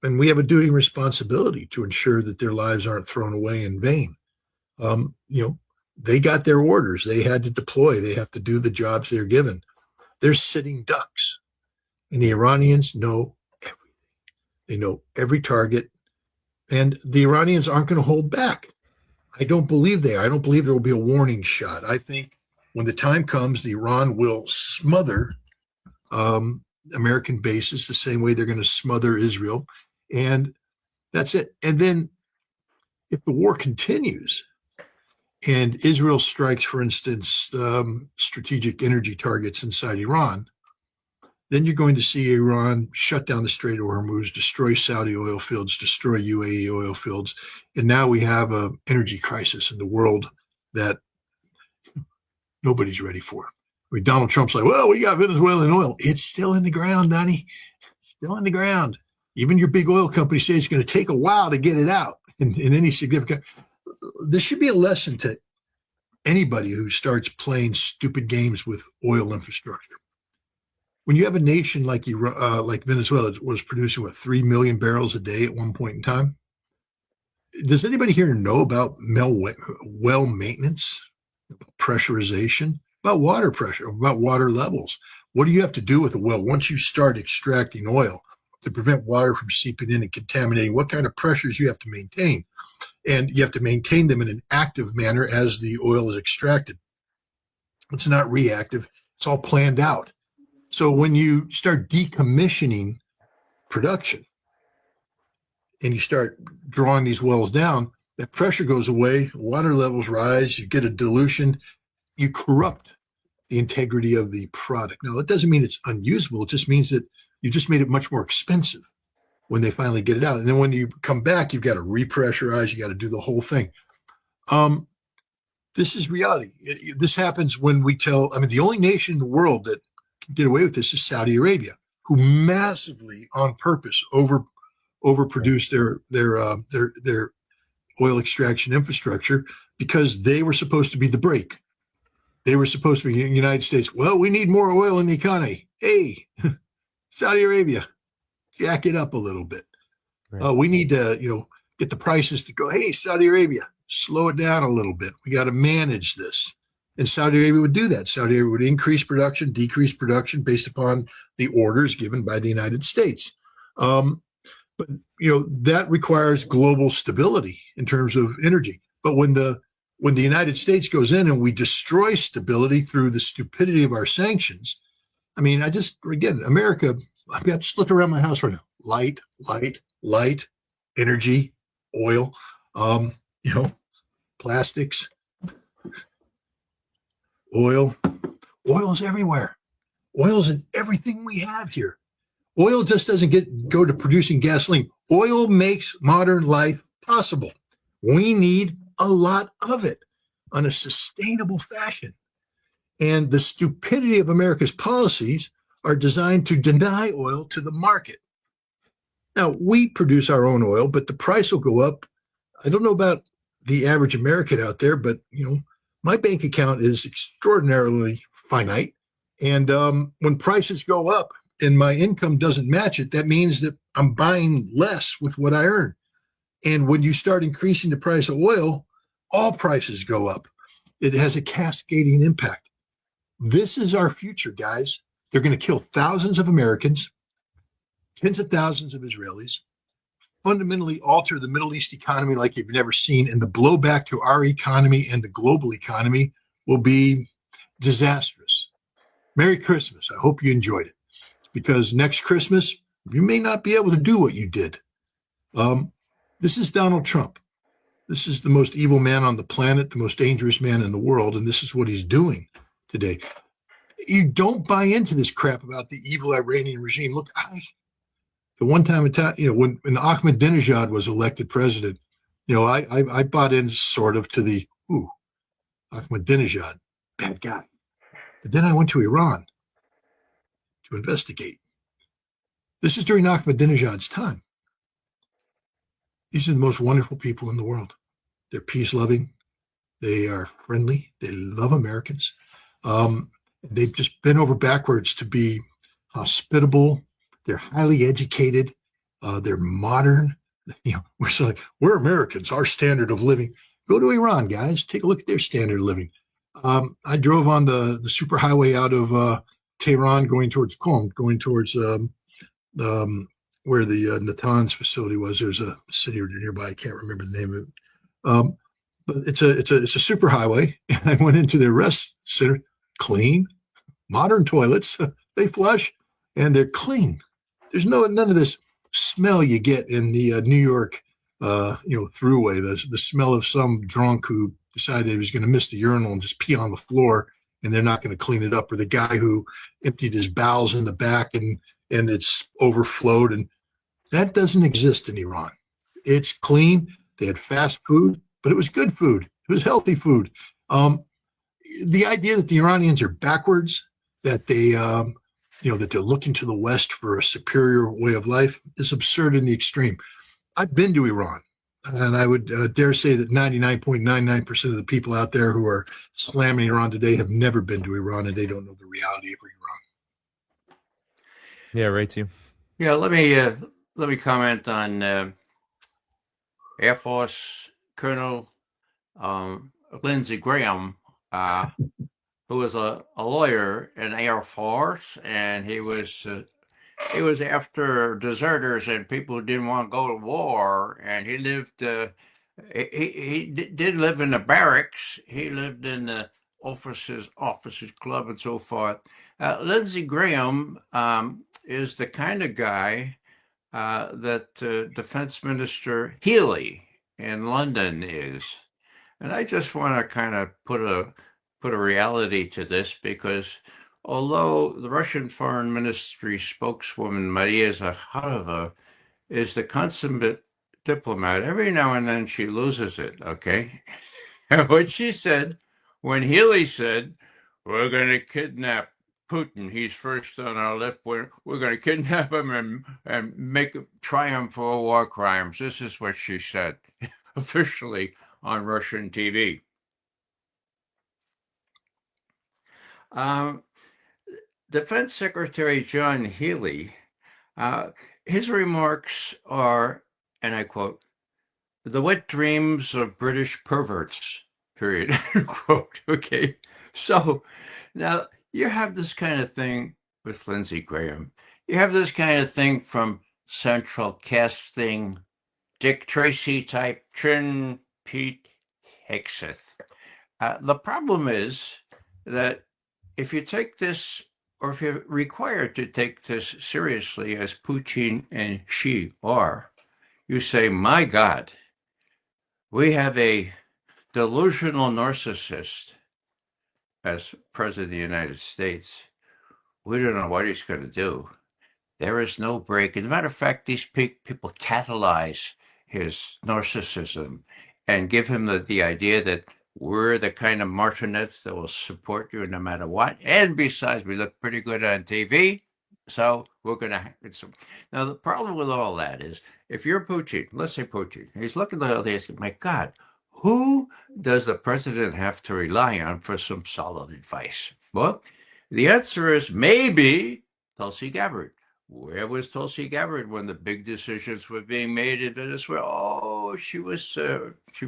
and we have a duty and responsibility to ensure that their lives aren't thrown away in vain. They got their orders. They had to deploy. They have to do the jobs they're given. They're sitting ducks. And the Iranians know everything. They know every target. And the Iranians aren't going to hold back. I don't believe they are. I don't believe there will be a warning shot. I think when the time comes, the Iran will smother American bases the same way they're going to smother Israel. And that's it. And then if the war continues and Israel strikes, for instance, strategic energy targets inside Iran, then you're going to see Iran shut down the Strait of Hormuz, destroy Saudi oil fields, destroy UAE oil fields. And now we have an energy crisis in the world that nobody's ready for. I mean, Donald Trump's like, well, we got Venezuelan oil. It's still in the ground, Donnie. Still in the ground. Even your big oil company say it's going to take a while to get it out in any significant. This should be a lesson to anybody who starts playing stupid games with oil infrastructure. When you have a nation like Venezuela was producing, 3 million barrels a day at one point in time, does anybody here know about well maintenance, pressurization, about water pressure, about water levels? What do you have to do with a well once you start extracting oil to prevent water from seeping in and contaminating? What kind of pressures you have to maintain? And you have to maintain them in an active manner as the oil is extracted. It's not reactive. It's all planned out. So when you start decommissioning production and you start drawing these wells down, that pressure goes away, water levels rise, you get a dilution, you corrupt the integrity of the product. Now, that doesn't mean it's unusable. It just means that you just made it much more expensive when they finally get it out. And then when you come back, you've got to repressurize, you got to do the whole thing. This is reality. This happens when we the only nation in the world that can get away with this is Saudi Arabia, who massively on purpose overproduced their oil extraction infrastructure because they were supposed to be the brake. They were supposed to be in the United States. Well, we need more oil in the economy. Hey, Saudi Arabia, jack it up a little bit. Right. We need to, get the prices to go. Hey, Saudi Arabia, slow it down a little bit. We got to manage this. And Saudi Arabia would do that. Saudi Arabia would increase production, decrease production based upon the orders given by the United States. But that requires global stability in terms of energy. But when the United States goes in and we destroy stability through the stupidity of our sanctions, America, I just look around my house right now. Light, energy, oil, plastics, oil. Oil is everywhere. Oil is in everything we have here. Oil just doesn't go to producing gasoline. Oil makes modern life possible. We need a lot of it on a sustainable fashion. And the stupidity of America's policies are designed to deny oil to the market. Now, we produce our own oil, but the price will go up. I don't know about the average American out there, but, my bank account is extraordinarily finite. And when prices go up and my income doesn't match it, that means that I'm buying less with what I earn. And when you start increasing the price of oil, all prices go up. It has a cascading impact. This is our future, guys. They're going to kill thousands of Americans, tens of thousands of Israelis, fundamentally alter the Middle East economy like you've never seen. And the blowback to our economy and the global economy will be disastrous. Merry Christmas. I hope you enjoyed it, because next Christmas, you may not be able to do what you did. This is Donald Trump. This is the most evil man on the planet, the most dangerous man in the world, and this is what he's doing today. You don't buy into this crap about the evil Iranian regime. Look, the one time, when Ahmadinejad was elected president, I bought in sort of to the, Ahmadinejad, bad guy. But then I went to Iran to investigate. This is during Ahmadinejad's time. These are the most wonderful people in the world. They're peace-loving. They are friendly. They love Americans. They've just bent over backwards to be hospitable. They're highly educated. They're modern. We're so like, we're Americans. Our standard of living. Go to Iran, guys. Take a look at their standard of living. I drove on the superhighway out of Tehran, going towards Qom, going towards where the Natanz facility was. There's a city nearby. I can't remember the name of it. But it's a superhighway, and I went into their rest center. Clean, modern toilets. They flush, and they're clean. There's none of this smell you get in the New York, throughway. The smell of some drunk who decided he was going to miss the urinal and just pee on the floor, and they're not going to clean it up, or the guy who emptied his bowels in the back and it's overflowed. And that doesn't exist in Iran. It's clean. They had fast food, but it was good food. It was healthy food. The idea that the Iranians are backwards, that that they're looking to the West for a superior way of life is absurd in the extreme. I've been to Iran, and I would dare say that 99.99% of the people out there who are slamming Iran today have never been to Iran, and they don't know the reality of Iran. Yeah, right too. Yeah, let me comment on Air Force Colonel Lindsey Graham, who was a lawyer in Air Force, and he was after deserters and people who didn't want to go to war, and he lived. He did live in the barracks. He lived in the officers club and so forth. Lindsey Graham is the kind of guy that Defense Minister Healy in London is. And I just want to kind of put a reality to this, because although the Russian Foreign Ministry spokeswoman Maria Zakharova is the consummate diplomat, every now and then she loses it, okay? And what she said, when Healy said, we're going to kidnap Putin, he's first on our list, we're going to kidnap him and make him triumph for war crimes. This is what she said officially on Russian TV. Defense Secretary John Healy, his remarks are, and I quote, "the wet dreams of British perverts," period, quote. Okay. So now you have this kind of thing with Lindsey Graham. You have this kind of thing from Central Casting, Dick Tracy type, Trin Pete Hegseth. The problem is that if you take this, or if you're required to take this seriously, as Putin and Xi are, you say, my God, we have a delusional narcissist as president of the United States. We don't know what he's going to do. There is no break. As a matter of fact, these people catalyze his narcissism and give him the idea that we're the kind of martinets that will support you no matter what. And besides, we look pretty good on TV. So we're going to. Now, the problem with all that is, if you're Putin, let's say Putin, he's looking at all this, my God, who does the president have to rely on for some solid advice? Well, the answer is maybe Tulsi Gabbard. Where was Tulsi Gabbard when the big decisions were being made in Venezuela? Oh, she was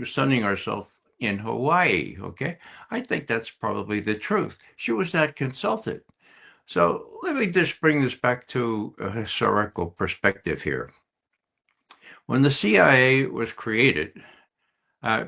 sunning herself in Hawaii. Okay, I think that's probably the truth. She was not consulted. So let me just bring this back to a historical perspective here. When the CIA was created,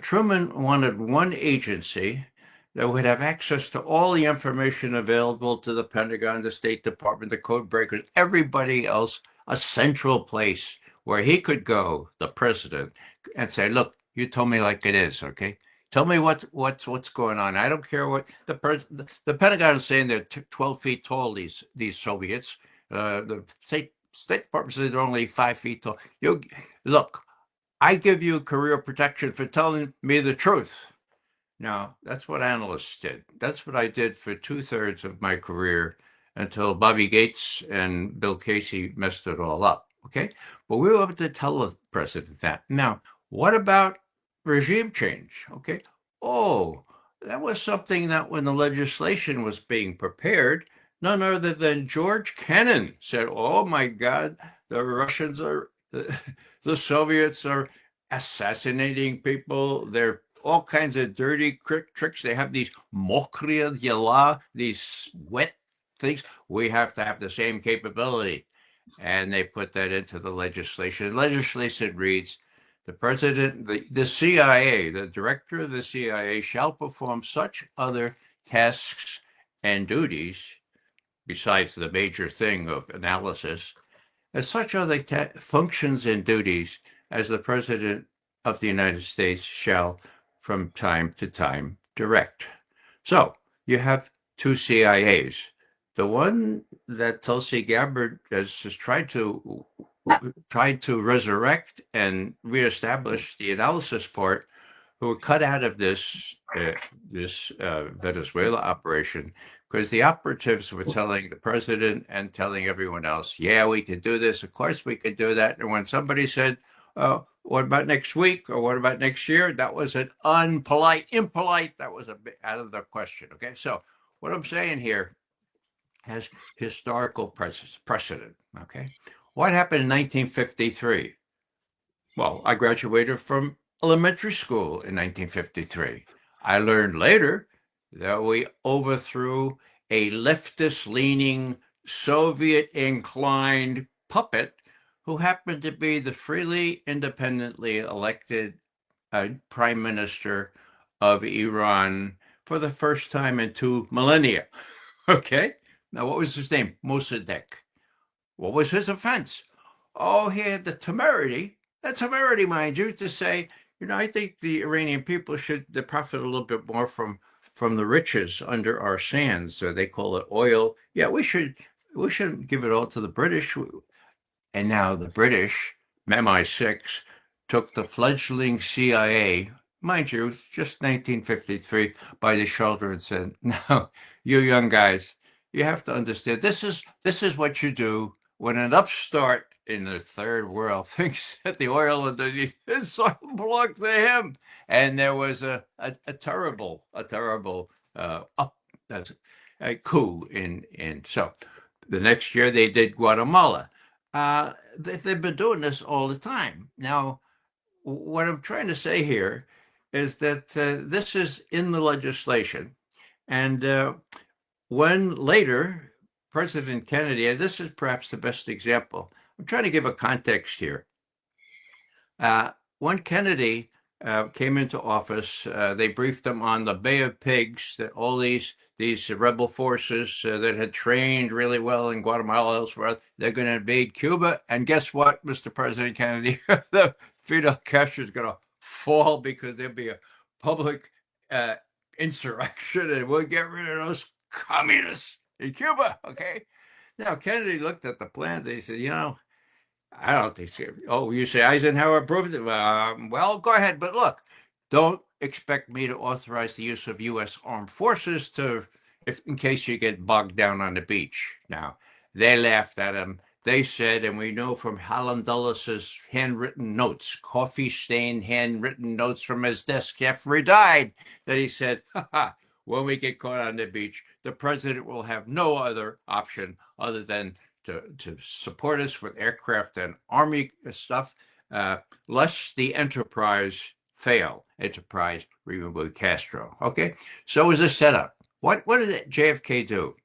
Truman wanted one agency that would have access to all the information available to the Pentagon, the State Department, the code breakers, everybody else, a central place where he could go, the president, and say, look, you told me like it is, okay? Tell me what's going on. I don't care what the Pentagon is saying. They're 12 feet tall, these Soviets. The State Department says they're only 5 feet tall. Look, I give you career protection for telling me the truth. Now, that's what analysts did. That's what I did for 2/3 of my career until Bobby Gates and Bill Casey messed it all up, okay? But we were able to tell the president that. Now, what about regime change, okay? Oh, that was something that when the legislation was being prepared, none other than George Kennan said, oh my God, the Russians are The Soviets are assassinating people. They're all kinds of dirty tricks. They have these mokria yala, these wet things. We have to have the same capability. And they put that into the legislation. Legislation reads, the president, the CIA, the director of the CIA shall perform such other tasks and duties, besides the major thing of analysis, as such other functions and duties as the President of the United States shall from time to time direct. So you have two CIAs. The one that Tulsi Gabbard has tried to resurrect and reestablish the analysis part, who were cut out of this Venezuela operation because the operatives were telling the president and telling everyone else, yeah, we can do this. Of course we can do that. And when somebody said, what about next week or what about next year? That was an impolite. That was a bit out of the question. Okay. So what I'm saying here has historical precedent. Okay. What happened in 1953? Well, I graduated from elementary school in 1953. I learned later that we overthrew a leftist-leaning, Soviet-inclined puppet who happened to be the freely, independently elected prime minister of Iran for the first time in 2 millennia. Okay? Now, what was his name? Mossadegh. What was his offense? Oh, he had the temerity, mind you, to say, I think the Iranian people should profit a little bit more from the riches under our sands. So they call it oil. Yeah, we shouldn't give it all to the British. And now the British, MI6, took the fledgling CIA, mind you, just 1953, by the shoulder and said, no, you young guys, you have to understand, this is what you do when an upstart in the third world thinks that the oil underneath his soil belongs to him. And there was a terrible coup in. So the next year they did Guatemala. They've been doing this all the time. Now, what I'm trying to say here is that this is in the legislation. And when later President Kennedy, and this is perhaps the best example, I'm trying to give a context here. When Kennedy came into office, they briefed him on the Bay of Pigs, that all these rebel forces that had trained really well in Guatemala, elsewhere, they're going to invade Cuba. And guess what, Mr. President Kennedy? The Fidel Castro is going to fall because there'll be a public insurrection and we'll get rid of those communists in Cuba. Okay. Now, Kennedy looked at the plans and he said, I don't think so. Oh, you say Eisenhower approved it? Well, go ahead. But look, don't expect me to authorize the use of U.S. armed forces in case you get bogged down on the beach. Now, they laughed at him. They said, and we know from Hallam Dulles' handwritten notes, coffee-stained handwritten notes from his desk after he died, that he said, when we get caught on the beach, the president will have no other option other than to support us with aircraft and army stuff, lest the enterprise fail. Enterprise remove Castro. Okay, so it was a setup. What did JFK do?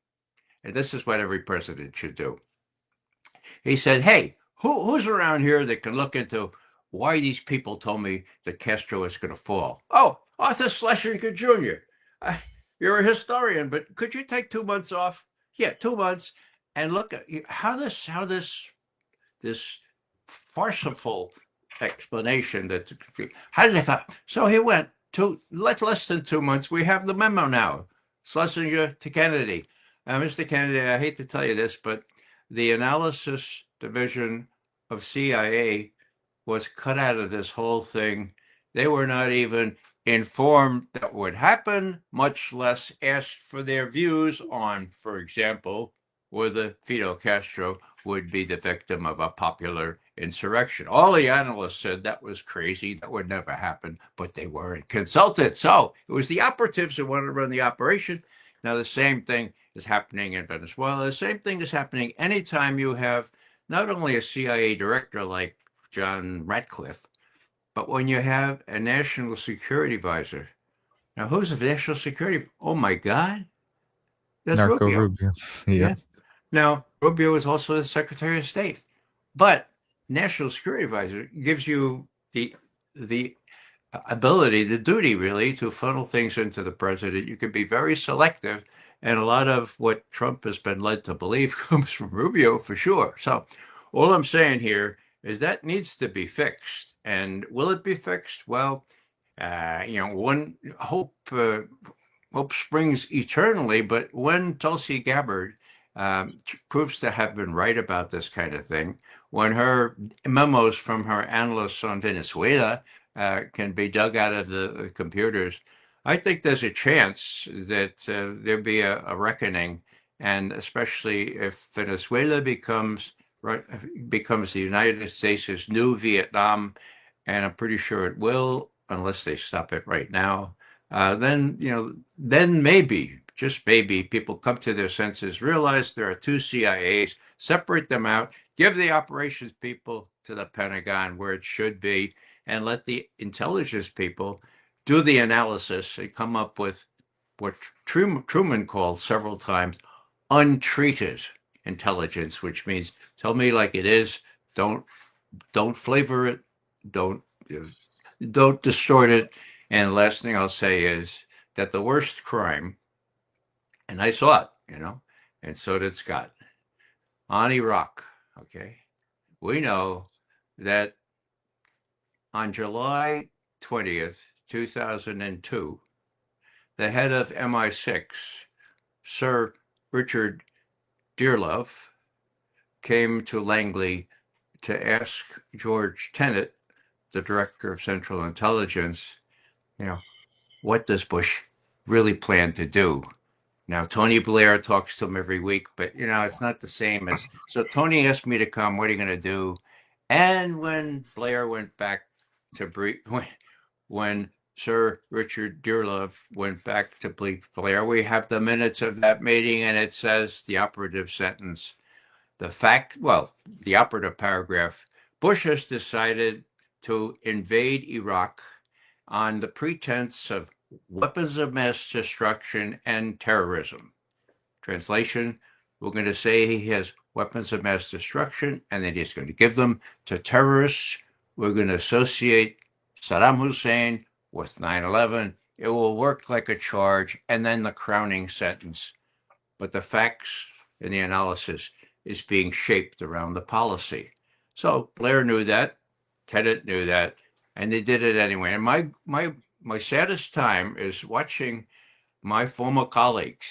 And this is what every president should do. He said, hey, who's around here that can look into why these people told me that Castro is going to fall? Oh, Arthur Schlesinger Jr. You're a historian, but could you take 2 months off? Yeah, 2 months. And look at how this farcical explanation how did they find? So he went to less than 2 months. We have the memo now. Schlesinger to Kennedy. Mr. Kennedy, I hate to tell you this, but the analysis division of CIA was cut out of this whole thing. They were not even informed that would happen, much less asked for their views on, for example, whether Fidel Castro would be the victim of a popular insurrection. All the analysts said that was crazy, that would never happen, but they weren't consulted. So it was the operatives who wanted to run the operation. Now the same thing is happening in Venezuela. The same thing is happening anytime you have not only a CIA director like John Ratcliffe. But when you have a national security advisor, now who's the national security? Oh my God, that's Narco Rubio. Rubio. Yeah. Yeah. Now Rubio is also the Secretary of State, but national security advisor gives you the ability, the duty really, to funnel things into the president. You can be very selective, and a lot of what Trump has been led to believe comes from Rubio for sure. So all I'm saying here is that needs to be fixed. And will it be fixed? Well, one hope springs eternally, but when Tulsi Gabbard proves to have been right about this kind of thing, when her memos from her analysts on Venezuela can be dug out of the computers, I think there's a chance that there'll be a reckoning, and especially if Venezuela becomes the United States' new Vietnam, and I'm pretty sure it will, unless they stop it right now. Then maybe, just maybe, people come to their senses, realize there are two CIAs, separate them out, give the operations people to the Pentagon where it should be, and let the intelligence people do the analysis and come up with what Truman called several times untreated intelligence, which means tell me like it is, don't flavor it, don't distort it. And last thing I'll say is that the worst crime, and I saw it, and so did Scott, on Iraq, okay? We know that on July 20th, 2002, the head of MI6, Sir Richard Dearlove, came to Langley to ask George Tenet, the director of Central Intelligence, what does Bush really plan to do? Now, Tony Blair talks to him every week, but, it's not the same as... So Tony asked me to come, what are you going to do? And when Blair went back to brief, when Sir Richard Dearlove went back to brief Blair, we have the minutes of that meeting, and it says the operative sentence, the operative paragraph, Bush has decided to invade Iraq on the pretense of weapons of mass destruction and terrorism. Translation, we're going to say he has weapons of mass destruction, and then he's going to give them to terrorists. We're going to associate Saddam Hussein with 9/11. It will work like a charge, and then the crowning sentence. But the facts and the analysis is being shaped around the policy. So Blair knew that, Tenet knew that, and they did it anyway. And my saddest time is watching my former colleagues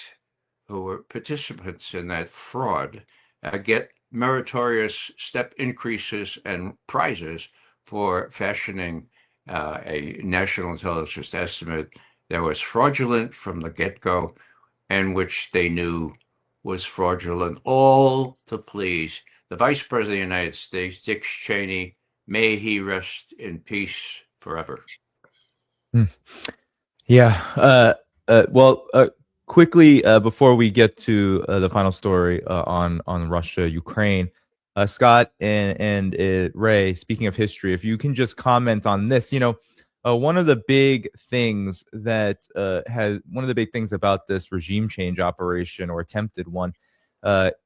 who were participants in that fraud get meritorious step increases and prizes for fashioning a national intelligence estimate that was fraudulent from the get-go, and which they knew was fraudulent, all to please the Vice President of the United States, Dick Cheney. May he rest in peace forever. Yeah. Well, quickly, before we get to the final story on Russia, Ukraine, Scott and Ray, speaking of history, if you can just comment on this, one of the big things that one of the big things about this regime change operation, or attempted one,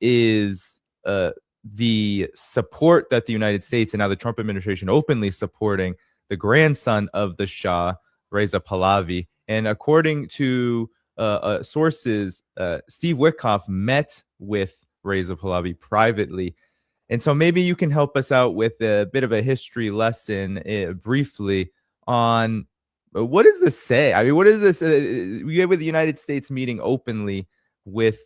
is the support that the United States and now the Trump administration openly supporting the grandson of the Shah, Reza Pahlavi. And according to sources, Steve Witkoff met with Reza Pahlavi privately. And so maybe you can help us out with a bit of a history lesson briefly on what does this say? I mean, what is this? We have with the United States meeting openly with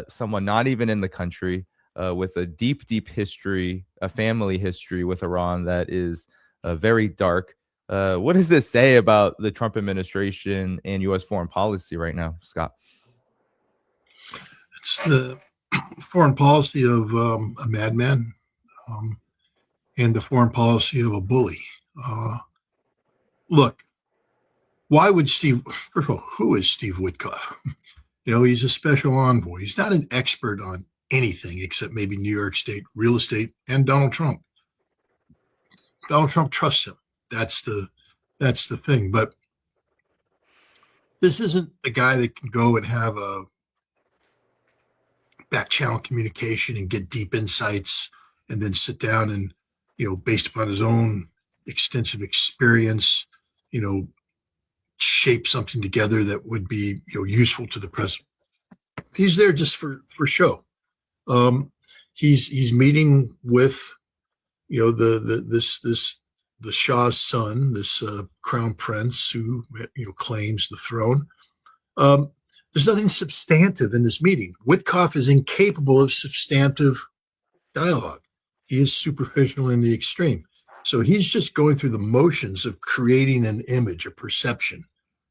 someone not even in the country, with a deep, deep history, a family history with Iran that is very dark. What does this say about the Trump administration and U.S. foreign policy right now, Scott? It's the foreign policy of a madman and the foreign policy of a bully. Look, why would first of all, who is Steve Witkoff? He's a special envoy. He's not an expert on anything except maybe New York State real estate and Donald Trump. Donald Trump trusts him. That's the thing. But this isn't a guy that can go and have a back channel communication and get deep insights and then sit down and, based upon his own extensive experience, shape something together that would be, useful to the president. He's there just for show. He's meeting with, the Shah's son, this crown prince who, claims the throne. There's nothing substantive in this meeting. Witkoff is incapable of substantive dialogue. He is superficial in the extreme. So he's just going through the motions of creating an image, a perception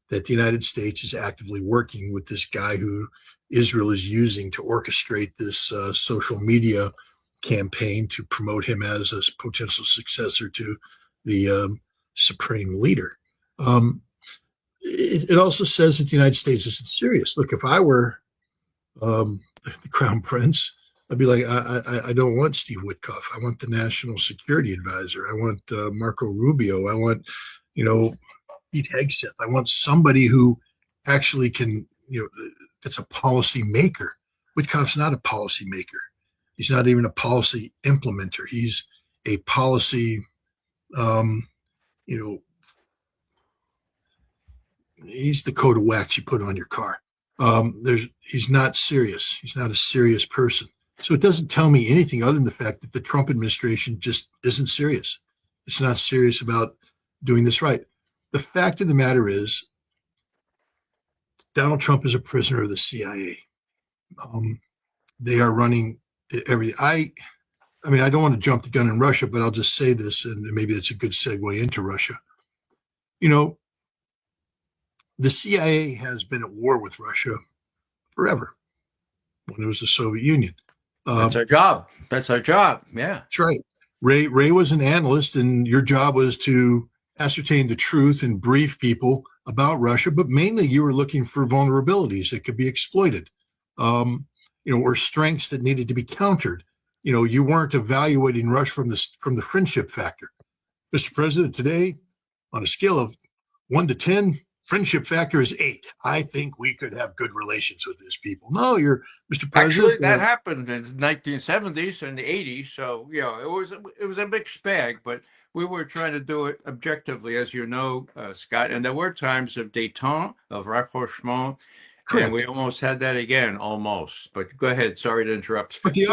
that the United States is actively working with this guy who Israel is using to orchestrate this social media campaign to promote him as a potential successor to the supreme leader. It also says that the United States isn't serious. Look, if I were the crown prince, I'd be like, I don't want Steve Witkoff. I want the national security advisor. I want Marco Rubio. I want, Pete Hegseth. I want somebody who actually can, that's a policy maker. Witkoff's not a policy maker. He's not even a policy implementer. He's a policy, he's the coat of wax you put on your car. He's not serious. He's not a serious person. So it doesn't tell me anything other than the fact that the Trump administration just isn't serious. It's not serious about doing this right. The fact of the matter is, Donald Trump is a prisoner of the CIA. They are running everything. I don't want to jump the gun in Russia, but I'll just say this, and maybe it's a good segue into Russia. The CIA has been at war with Russia forever, when it was the Soviet Union. That's our job. That's our job. Yeah. That's right. Ray was an analyst, and your job was to ascertain the truth and brief people about Russia, but mainly you were looking for vulnerabilities that could be exploited, or strengths that needed to be countered. You weren't evaluating Russia from the friendship factor. Mr. President, today, on a scale of 1 to 10, friendship factor is 8. I think we could have good relations with these people. No, you're Mr. President. Actually, that happened in the 1970s and the 80s. So, it was a mixed bag, but we were trying to do it objectively, as you know, Scott. And there were times of détente, of rapprochement. Correct. And we almost had that again, almost. But go ahead. Sorry to interrupt. But the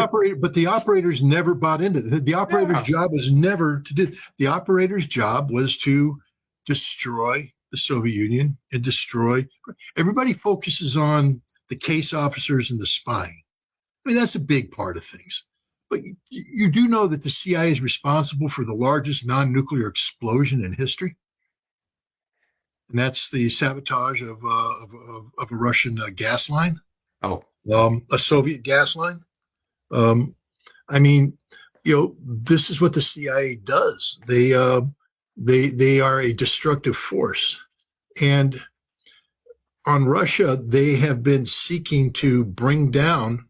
operators never bought into it. The operator's job was never to do. The operator's job was to destroy the Soviet Union and destroy. Everybody focuses on the case officers and the spying. That's a big part of things. But you do know that the CIA is responsible for the largest non-nuclear explosion in history, and that's the sabotage of a Russian gas line. Oh, a Soviet gas line. This is what the CIA does. They are a destructive force. And on Russia, they have been seeking to bring down,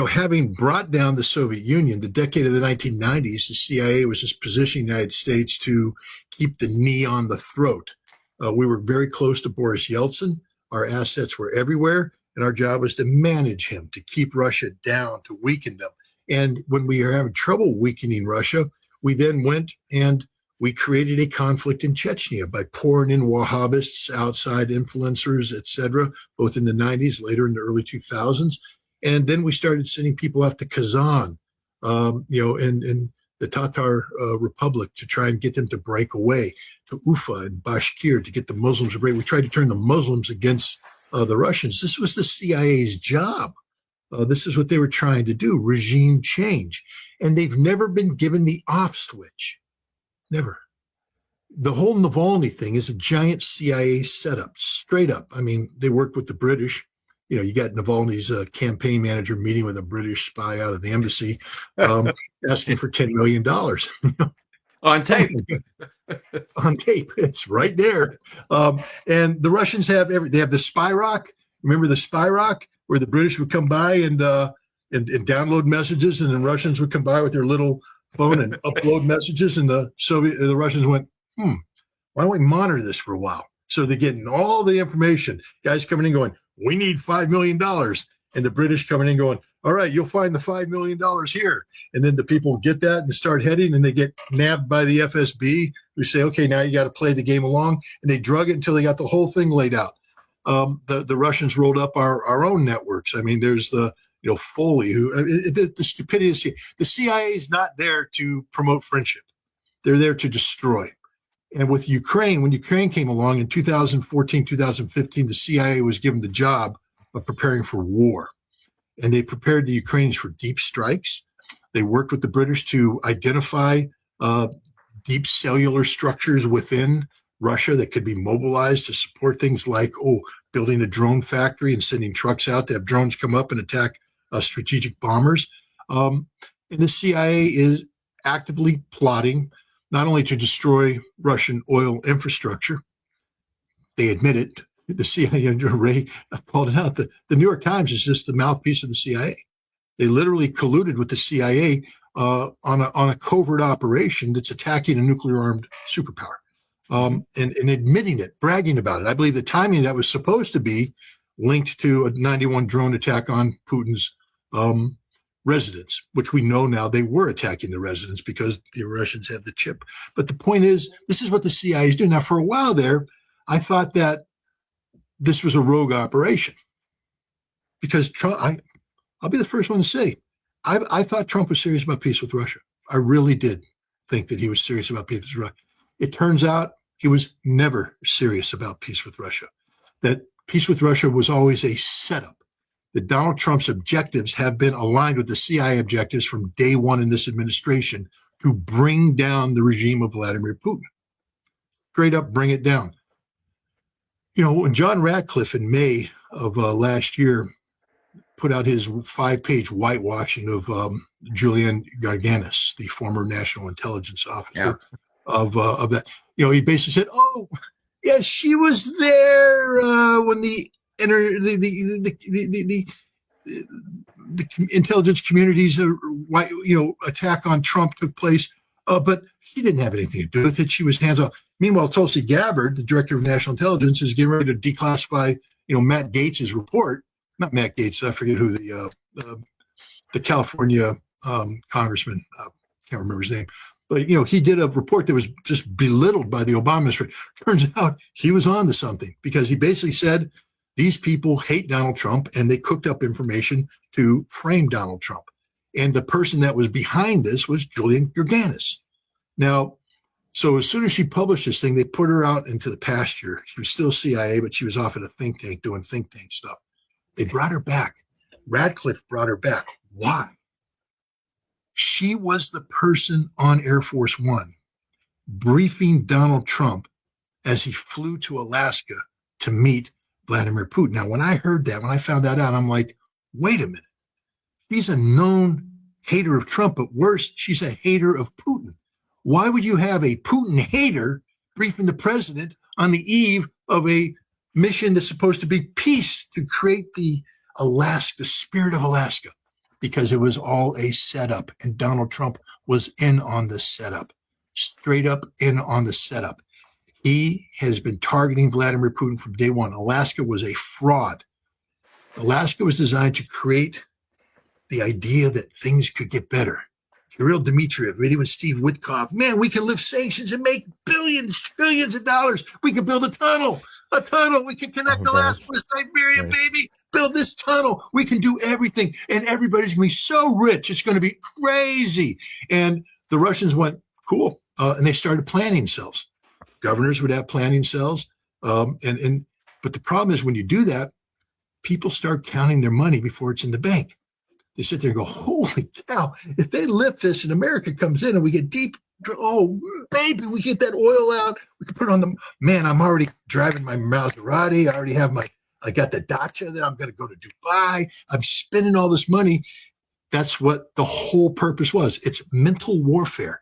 having brought down the Soviet Union, the decade of the 1990s, the CIA was just positioning the United States to keep the knee on the throat. We were very close to Boris Yeltsin. Our assets were everywhere, and our job was to manage him, to keep Russia down, to weaken them. And when we were having trouble weakening Russia, we then went and we created a conflict in Chechnya by pouring in Wahhabists, outside influencers, etc., both in the 90s, later in the early 2000s. And then we started sending people off to Kazan, in the Tatar Republic to try and get them to break away, to Ufa and Bashkir to get the Muslims to break. We tried to turn the Muslims against the Russians. This was the CIA's job. This is what they were trying to do, regime change. And they've never been given the off switch. Never. The whole Navalny thing is a giant CIA setup, straight up. They worked with the British. You got Navalny's campaign manager meeting with a British spy out of the embassy, asking for $10 million. On tape. On tape. It's right there. And the Russians have they have the spy rock. Remember the spy rock, where the British would come by and download messages, and then Russians would come by with their little phone and upload messages, and the Russians went, why don't we monitor this for a while? So they're getting all the information. Guys coming in going, we need $5 million. And the British coming in going, all right, you'll find the $5 million here. And then the people get that and start heading, and they get nabbed by the FSB, who say, okay, now you got to play the game along. And they drug it until they got the whole thing laid out. The Russians rolled up our own networks. I mean, there's the Foley, who the stupidity. The CIA is not there to promote friendship; they're there to destroy. And with Ukraine, when Ukraine came along in 2014, 2015, the CIA was given the job of preparing for war, and they prepared the Ukrainians for deep strikes. They worked with the British to identify deep cellular structures within Russia that could be mobilized to support things like, building a drone factory and sending trucks out to have drones come up and attack strategic bombers. And the CIA is actively plotting not only to destroy Russian oil infrastructure, they admit it. The CIA, Ray called it out. The New York Times is just the mouthpiece of the CIA. They literally colluded with the CIA on a covert operation that's attacking a nuclear-armed superpower. And admitting it, bragging about it. I believe the timing of that was supposed to be linked to a 91 drone attack on Putin's residence, which we know now they were attacking the residence because the Russians had the chip. But the point is, this is what the CIA is doing. Now, for a while there, I thought that this was a rogue operation because Trump, I'll be the first one to say, I thought Trump was serious about peace with Russia. I really did think that he was serious about peace with Russia. It turns out he was never serious about peace with Russia. That peace with Russia was always a setup. That Donald Trump's objectives have been aligned with the CIA objectives from day one in this administration to bring down the regime of Vladimir Putin. Straight up, bring it down. When John Ratcliffe in May of last year put out his 5-page whitewashing of Julian Garganis, the former national intelligence officer of that, he basically said, "Oh, yeah, she was there when the intelligence community's attack on Trump took place, but she didn't have anything to do with it. She was hands off." Meanwhile, Tulsi Gabbard, the director of national intelligence, is getting ready to declassify, Matt Gaetz's report. Not Matt Gaetz, I forget who the California congressman, can't remember his name, but he did a report that was just belittled by the Obama administration. Turns out he was on to something because he basically said these people hate Donald Trump and they cooked up information to frame Donald Trump. And the person that was behind this was Julian Garganis. Now, so as soon as she published this thing, they put her out into the pasture. She was still CIA, but she was off at a think tank doing think tank stuff. They brought her back. Radcliffe brought her back. Why? She was the person on Air Force One briefing Donald Trump as he flew to Alaska to meet Vladimir Putin. Now, when I heard that, when I found that out, I'm like, wait a minute. She's a known hater of Trump, but worse, she's a hater of Putin. Why would you have a Putin hater briefing the president on the eve of a mission that's supposed to be peace to create the spirit of Alaska? Because it was all a setup, and Donald Trump was in on the setup, straight up in on the setup. He has been targeting Vladimir Putin from day one. Alaska was a fraud. Alaska was designed to create the idea that things could get better. Kirill Dmitriev, meeting with Steve Witkoff. Man, we can lift sanctions and make billions, trillions of dollars. We can build a tunnel. We can connect Alaska with Siberia, baby. Build this tunnel. We can do everything. And everybody's going to be so rich. It's going to be crazy. And the Russians went, cool. And they started planning cells. Governors would have planning cells. But the problem is when you do that, people start counting their money before it's in the bank. They sit there and go, holy cow, if they lift this and America comes in and we get deep, oh, baby, we get that oil out. We can put it on the, man, I'm already driving my Maserati. I got the Dacia that I'm going to go to Dubai. I'm spending all this money. That's what the whole purpose was. It's mental warfare.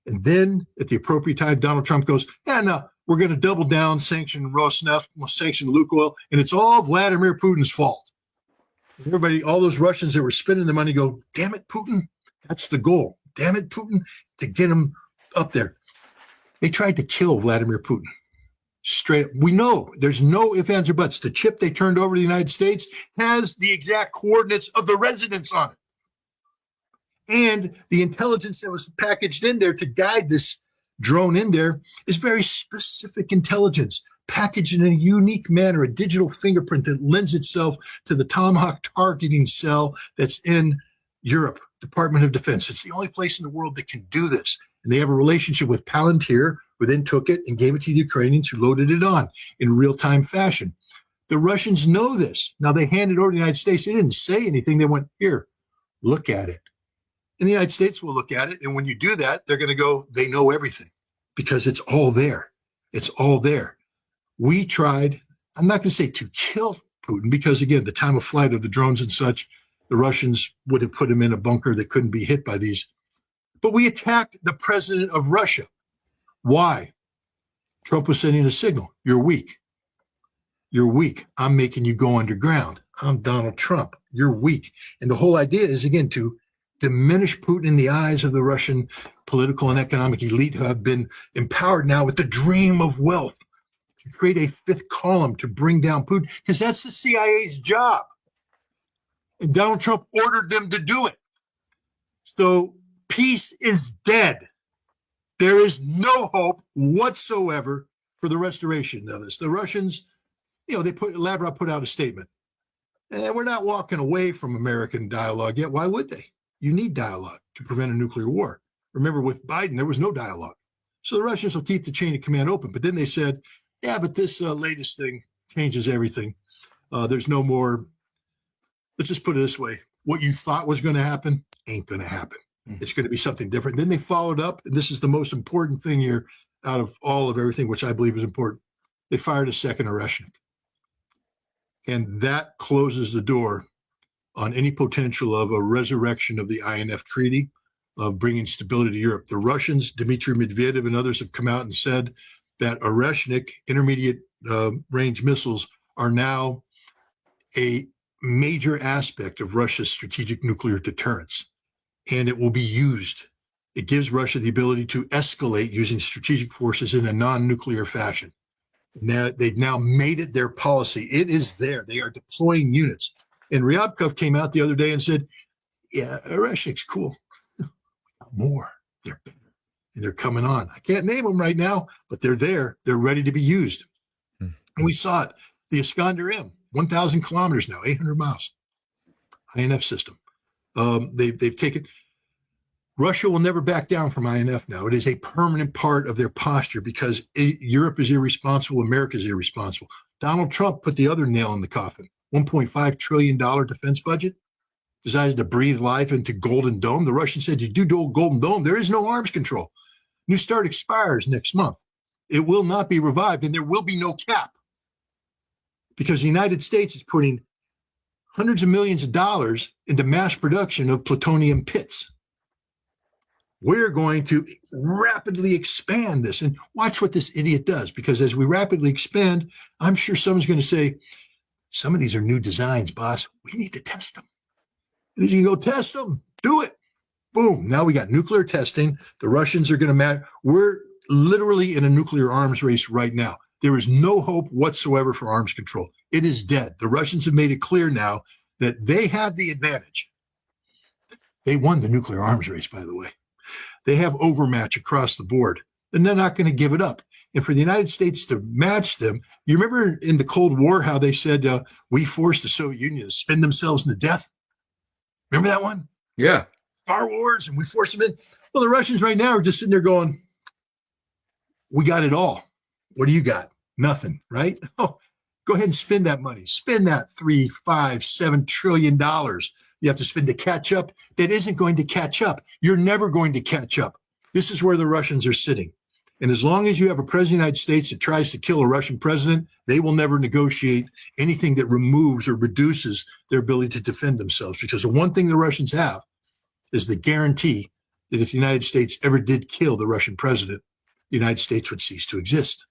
And then at the appropriate time, Donald Trump goes, yeah, no, we're going to double down, sanction Rosneft, sanction Lukoil, and it's all Vladimir Putin's fault. Everybody, all those Russians that were spending the money go, damn it, Putin, that's the goal. damn it, Putin, to get him up there. They tried to kill Vladimir Putin. Straight up. We know there's no ifs, ands, or buts. The chip they turned over to the United States has the exact coordinates of the residents on it. And the intelligence that was packaged in there to guide this drone in there is very specific intelligence, packaged in a unique manner, a digital fingerprint that lends itself to the Tomahawk targeting cell that's in Europe, Department of Defense. It's the only place in the world that can do this. And they have a relationship with Palantir, who then took it and gave it to the Ukrainians, who loaded it on in real-time fashion. The Russians know this. Now, they handed it over to the United States. They didn't say anything. They went, here, look at it. And the United States will look at it. And when you do that, they're going to go, they know everything because it's all there. It's all there. We tried, I'm not going to say to kill Putin because, again, the time of flight of the drones and such, the Russians would have put him in a bunker that couldn't be hit by these. But we attacked the president of Russia. Why? Trump was sending a signal. You're weak. You're weak. I'm making you go underground. I'm Donald Trump. You're weak. And the whole idea is, again, to diminish Putin in the eyes of the Russian political and economic elite who have been empowered now with the dream of wealth, to create a fifth column to bring down Putin, because that's the CIA's job. And Donald Trump ordered them to do it. So peace is dead. There is no hope whatsoever for the restoration of this. The Russians, Lavrov put out a statement. And we're not walking away from American dialogue yet. Why would they? You need dialogue to prevent a nuclear war. Remember, with Biden, there was no dialogue. So the Russians will keep the chain of command open. But then they said, yeah, but this latest thing changes everything. There's no more, let's just put it this way. What you thought was going to happen ain't going to happen. It's going to be something different. Then they followed up, and this is the most important thing here out of all of everything, which I believe is important. They fired a second Oreshnik. And that closes the door on any potential of a resurrection of the INF Treaty, of bringing stability to Europe. The Russians, Dmitry Medvedev and others have come out and said that Oreshnik intermediate range missiles are now a major aspect of Russia's strategic nuclear deterrence. And it will be used. It gives Russia the ability to escalate using strategic forces in a non-nuclear fashion. Now, they've now made it their policy. It is there. They are deploying units. And Ryabkov came out the other day and said, yeah, Oreshnik's cool. More. They're better. And they're coming on. I can't name them right now, but they're there. They're ready to be used. And we saw it. The Iskander M, 1,000 kilometers now, 800 miles. INF system. They've taken. Russia will never back down from INF now. It is a permanent part of their posture because Europe is irresponsible. America is irresponsible. Donald Trump put the other nail in the coffin. $1.5 trillion defense budget, decided to breathe life into Golden Dome. The Russians said, you do Golden Dome, there is no arms control. New START expires next month. It will not be revived, and there will be no cap because the United States is putting hundreds of millions of dollars into mass production of plutonium pits. We're going to rapidly expand this, and watch what this idiot does, because as we rapidly expand, I'm sure someone's going to say, some of these are new designs, boss. We need to test them. And you can go test them, do it. Boom. Now we got nuclear testing. The Russians are going to match. We're literally in a nuclear arms race right now. There is no hope whatsoever for arms control. It is dead. The Russians have made it clear now that they have the advantage. They won the nuclear arms race, by the way. They have overmatch across the board, and they're not going to give it up. And for the United States to match them, you remember in the Cold War how they said, we forced the Soviet Union to spin themselves into death? Remember that one? Yeah. Star Wars, and we forced them in. Well, the Russians right now are just sitting there going, we got it all. What do you got? Nothing, right? Oh, go ahead and spend that money. Spend that $3, $5, $7 trillion you have to spend to catch up. That isn't going to catch up. You're never going to catch up. This is where the Russians are sitting. And as long as you have a president of the United States that tries to kill a Russian president, they will never negotiate anything that removes or reduces their ability to defend themselves. Because the one thing the Russians have is the guarantee that if the United States ever did kill the Russian president, the United States would cease to exist.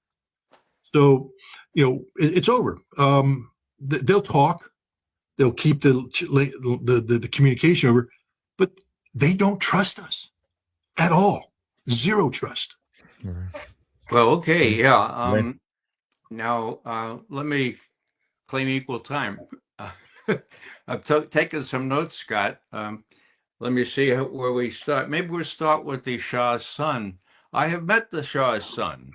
So, it's over. They'll talk. They'll keep the communication over, but they don't trust us. at all. Zero trust. Well, okay, yeah. Right. Now, let me claim equal time. I've taken some notes, Scott. Let me see where we start. Maybe we'll start with the Shah's son. I have met the Shah's son.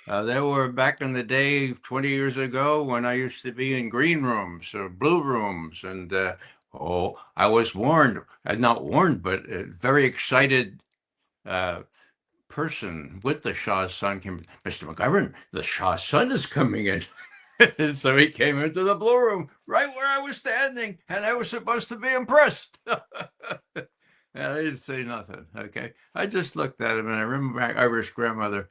They were back in the day, 20 years ago, when I used to be in green rooms or blue rooms. And I was warned, not warned, but a very excited person with the Shah's son came, Mr. McGovern, the Shah's son is coming in. And so he came into the blue room right where I was standing, and I was supposed to be impressed. And I didn't say nothing, okay? I just looked at him, and I remember my Irish grandmother,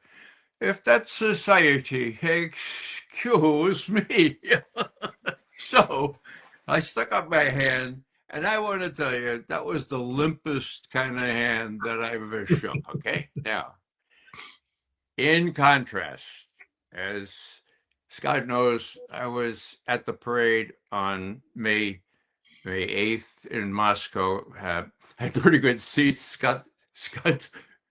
if that's society, excuse me. So I stuck up my hand, and I want to tell you, that was the limpest kind of hand that I've ever shook, okay? Now, in contrast, as Scott knows, I was at the parade on May 8th in Moscow, had pretty good seats. Scott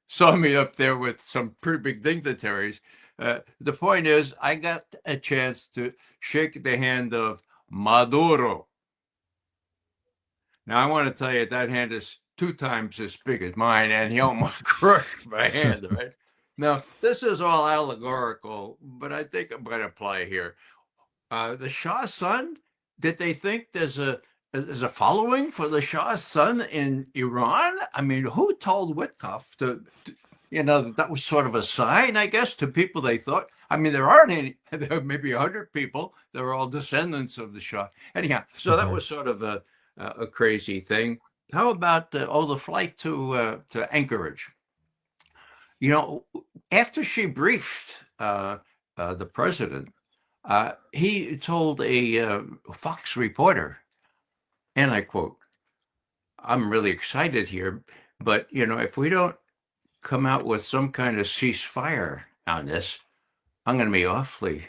saw me up there with some pretty big dignitaries. The point is, I got a chance to shake the hand of Maduro. Now, I want to tell you, that hand is 2 times as big as mine, and he almost crushed my hand, right? Now, this is all allegorical, but I think it might apply here. The Shah's son, did they think there's a following for the Shah's son in Iran? I mean, who told Witkoff that was sort of a sign, I guess, to people they thought. I mean, there aren't any, there are maybe 100 people. They're all descendants of the Shah. Anyhow, so that was sort of a crazy thing. How about the flight to Anchorage? After she briefed the president, he told a Fox reporter, and I quote, I'm really excited here, but, if we don't come out with some kind of ceasefire on this, I'm going to be awfully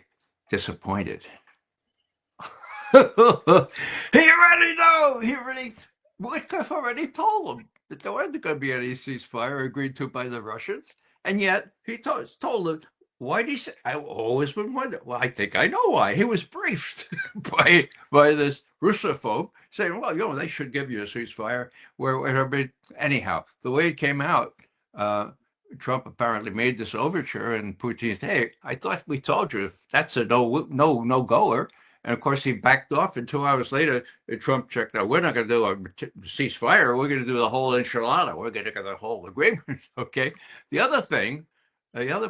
disappointed. He already know. Witkoff already told him that there wasn't going to be any ceasefire agreed to by the Russians. And yet he told him, why did he say? I've always been wondering. Well, I think I know why. He was briefed by this Russophobe saying, well, they should give you a ceasefire. Anyhow, the way it came out, Trump apparently made this overture, and Putin said, hey, I thought we told you if that's a no goer. And of course, he backed off, and 2 hours later, Trump checked out. We're not going to do a ceasefire. We're going to do the whole enchilada. We're going to get the whole agreement. Okay. The other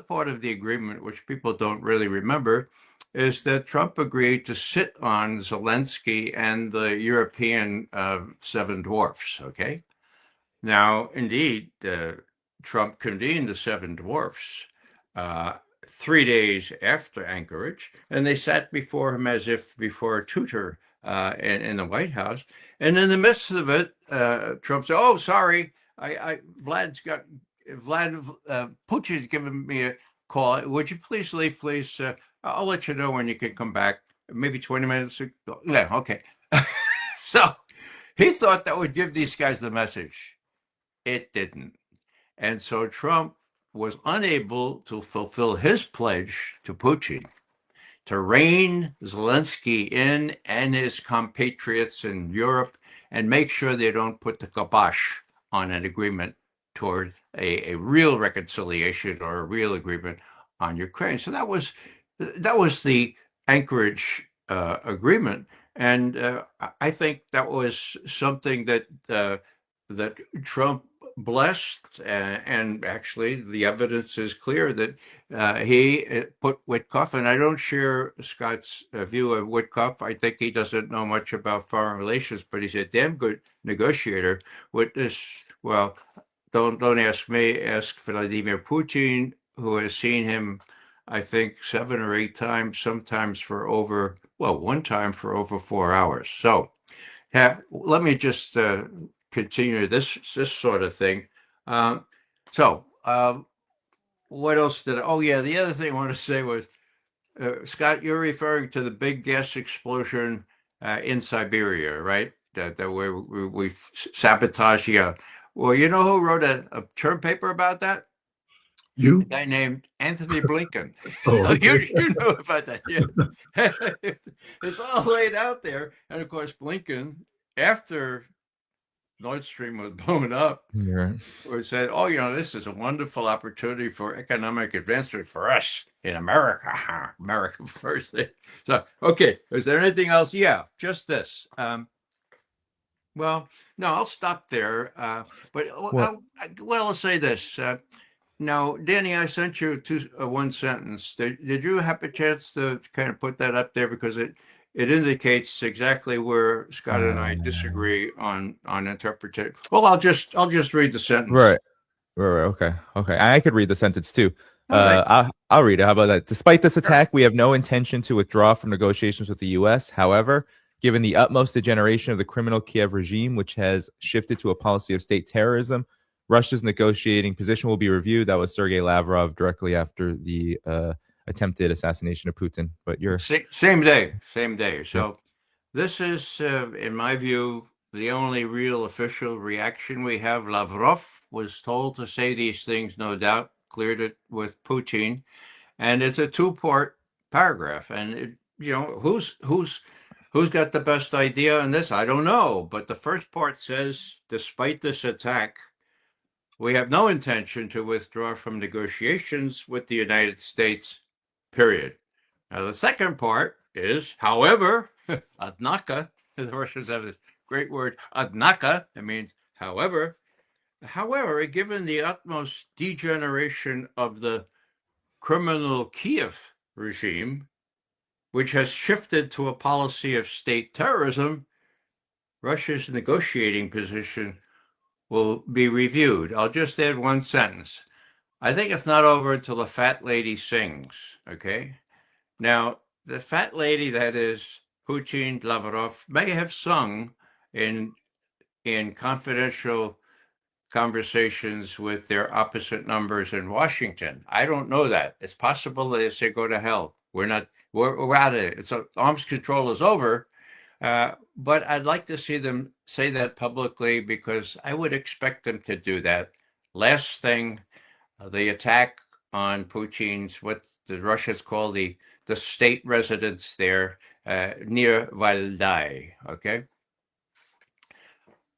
part of the agreement, which people don't really remember, is that Trump agreed to sit on Zelensky and the European 7 dwarfs. Okay. Now, indeed, Trump convened the 7 dwarfs 3 days after Anchorage, and they sat before him as if before a tutor in the White House. And in the midst of it, Trump said, "Oh, sorry, Putin's given me a call. Would you please leave, please? I'll let you know when you can come back. Maybe 20 minutes ago." Yeah, okay. So he thought that would give these guys the message. It didn't. And so Trump was unable to fulfill his pledge to Putin to rein Zelensky in and his compatriots in Europe and make sure they don't put the kibosh on an agreement toward a real reconciliation or a real agreement on Ukraine. So that was the Anchorage agreement, and I think that was something that Trump blessed, and actually the evidence is clear that he put Witkoff, and I don't share Scott's view of Witkoff. I think he doesn't know much about foreign relations, but he's a damn good negotiator. Don't ask me, ask Vladimir Putin, who has seen him, I think, 7 or 8 times, sometimes one time for over 4 hours. So let me just continue this sort of thing. What else the other thing I want to say was, Scott, you're referring to the big gas explosion in Siberia, right? That where we sabotage. Yeah. Well, you know who wrote a term paper about that? You? A guy named Anthony Blinken. Oh, okay. you know about that, yeah. It's all laid out there. And of course, Blinken, after Nord Stream was blown up, Yeah. or said, "Oh, this is a wonderful opportunity for economic advancement for us in America. America first." So, okay, is there anything else? Yeah, just this. Well, no, I'll stop there. But Well, I'll say this. Now, Danny, I sent you one sentence. Did you have a chance to kind of put that up there, because it indicates exactly where Scott and I disagree on interpretation. Well, I'll just read the sentence. right. Right. Okay. Okay. I could read the sentence too. All right. I'll read it. How about that? Despite this attack, we have no intention to withdraw from negotiations with the U.S. However, given the utmost degeneration of the criminal Kiev regime, which has shifted to a policy of state terrorism, Russia's negotiating position will be reviewed. That was Sergei Lavrov directly after the attempted assassination of Putin. But you're Same day. So this is, in my view, the only real official reaction we have. Lavrov was told to say these things, no doubt, cleared it with Putin, and it's a two-part paragraph. And who's got the best idea on this? I don't know. But the first part says, despite this attack, we have no intention to withdraw from negotiations with the United States, period. Now, the second part is, however, adnaka, the Russians have this great word, adnaka, it means however, given the utmost degeneration of the criminal Kiev regime, which has shifted to a policy of state terrorism, Russia's negotiating position will be reviewed. I'll just add one sentence. I think it's not over until the fat lady sings, okay? Now, the fat lady, that is Putin, Lavrov, may have sung in confidential conversations with their opposite numbers in Washington. I don't know that. It's possible they say, go to hell. We're out of it. So arms control is over. But I'd like to see them say that publicly, because I would expect them to do that. Last thing, the attack on Putin's, what the Russians call the state residence there near Valdai. Okay,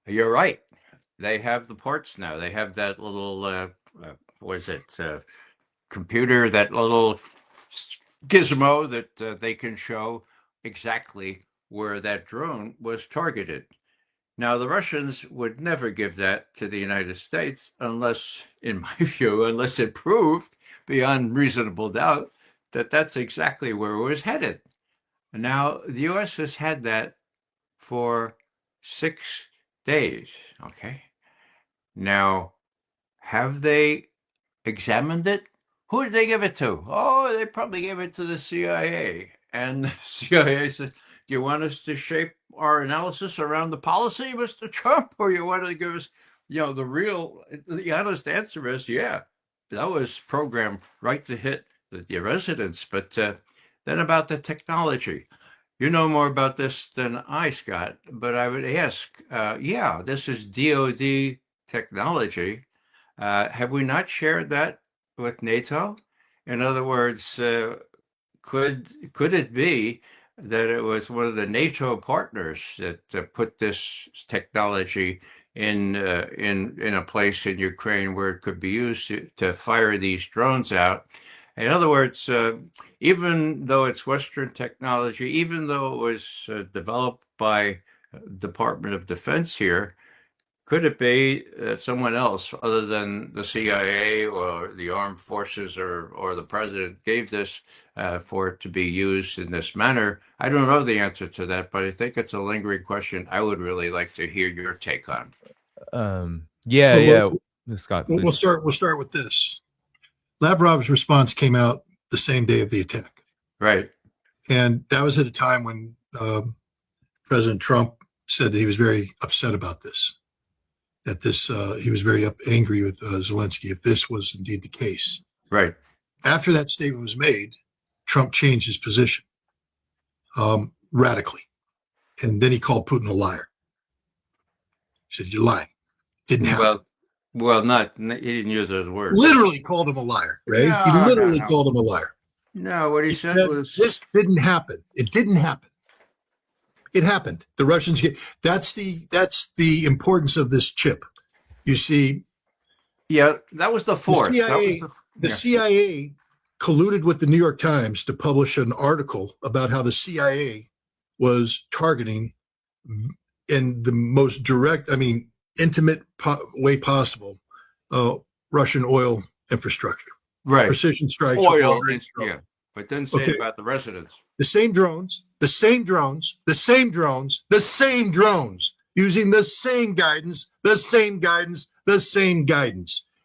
you're right. They have the ports now. They have that little computer, that little gizmo that they can show exactly where that drone was targeted. Now, the Russians would never give that to the United States unless, in my view, unless it proved beyond reasonable doubt that that's exactly where it was headed. Now, the U.S. has had that for 6 days, okay? Now, have they examined it? Who did they give it to? Oh, they probably gave it to the CIA. And the CIA said, do you want us to shape our analysis around the policy, Mr. Trump? Or you want to give us, the honest answer is, yeah, that was programmed right to hit the residents. But then about the technology. You know more about this than I, Scott, but I would ask, this is DOD technology. Have we not shared that with NATO? In other words, could it be that it was one of the NATO partners that put this technology in a place in Ukraine where it could be used to fire these drones out? In other words, even though it's Western technology, even though it was developed by Department of Defense here, could it be that someone else other than the CIA or the armed forces or the president gave this for it to be used in this manner? I don't know the answer to that, but I think it's a lingering question I would really like to hear your take on. Scott, We'll start with this. Lavrov's response came out the same day of the attack. Right. And that was at a time when President Trump said that he was very upset about this, that he was very angry with Zelensky if this was indeed the case. Right. After that statement was made, Trump changed his position radically. And then he called Putin a liar. He said, you're lying. Didn't happen. He didn't use those words. Literally called him a liar, Ray. No, He literally no. called him a liar. No, what he He said said, was this didn't happen. It didn't happen. It happened. The Russians get, that's the importance of this chip. You see, yeah, that was the fourth. The CIA colluded with the New York Times to publish an article about how the CIA was targeting in the most direct, intimate way possible, Russian oil infrastructure. Right. Precision strikes. Oil. Yeah. But then say it about the residents. The same drones, using the same guidance.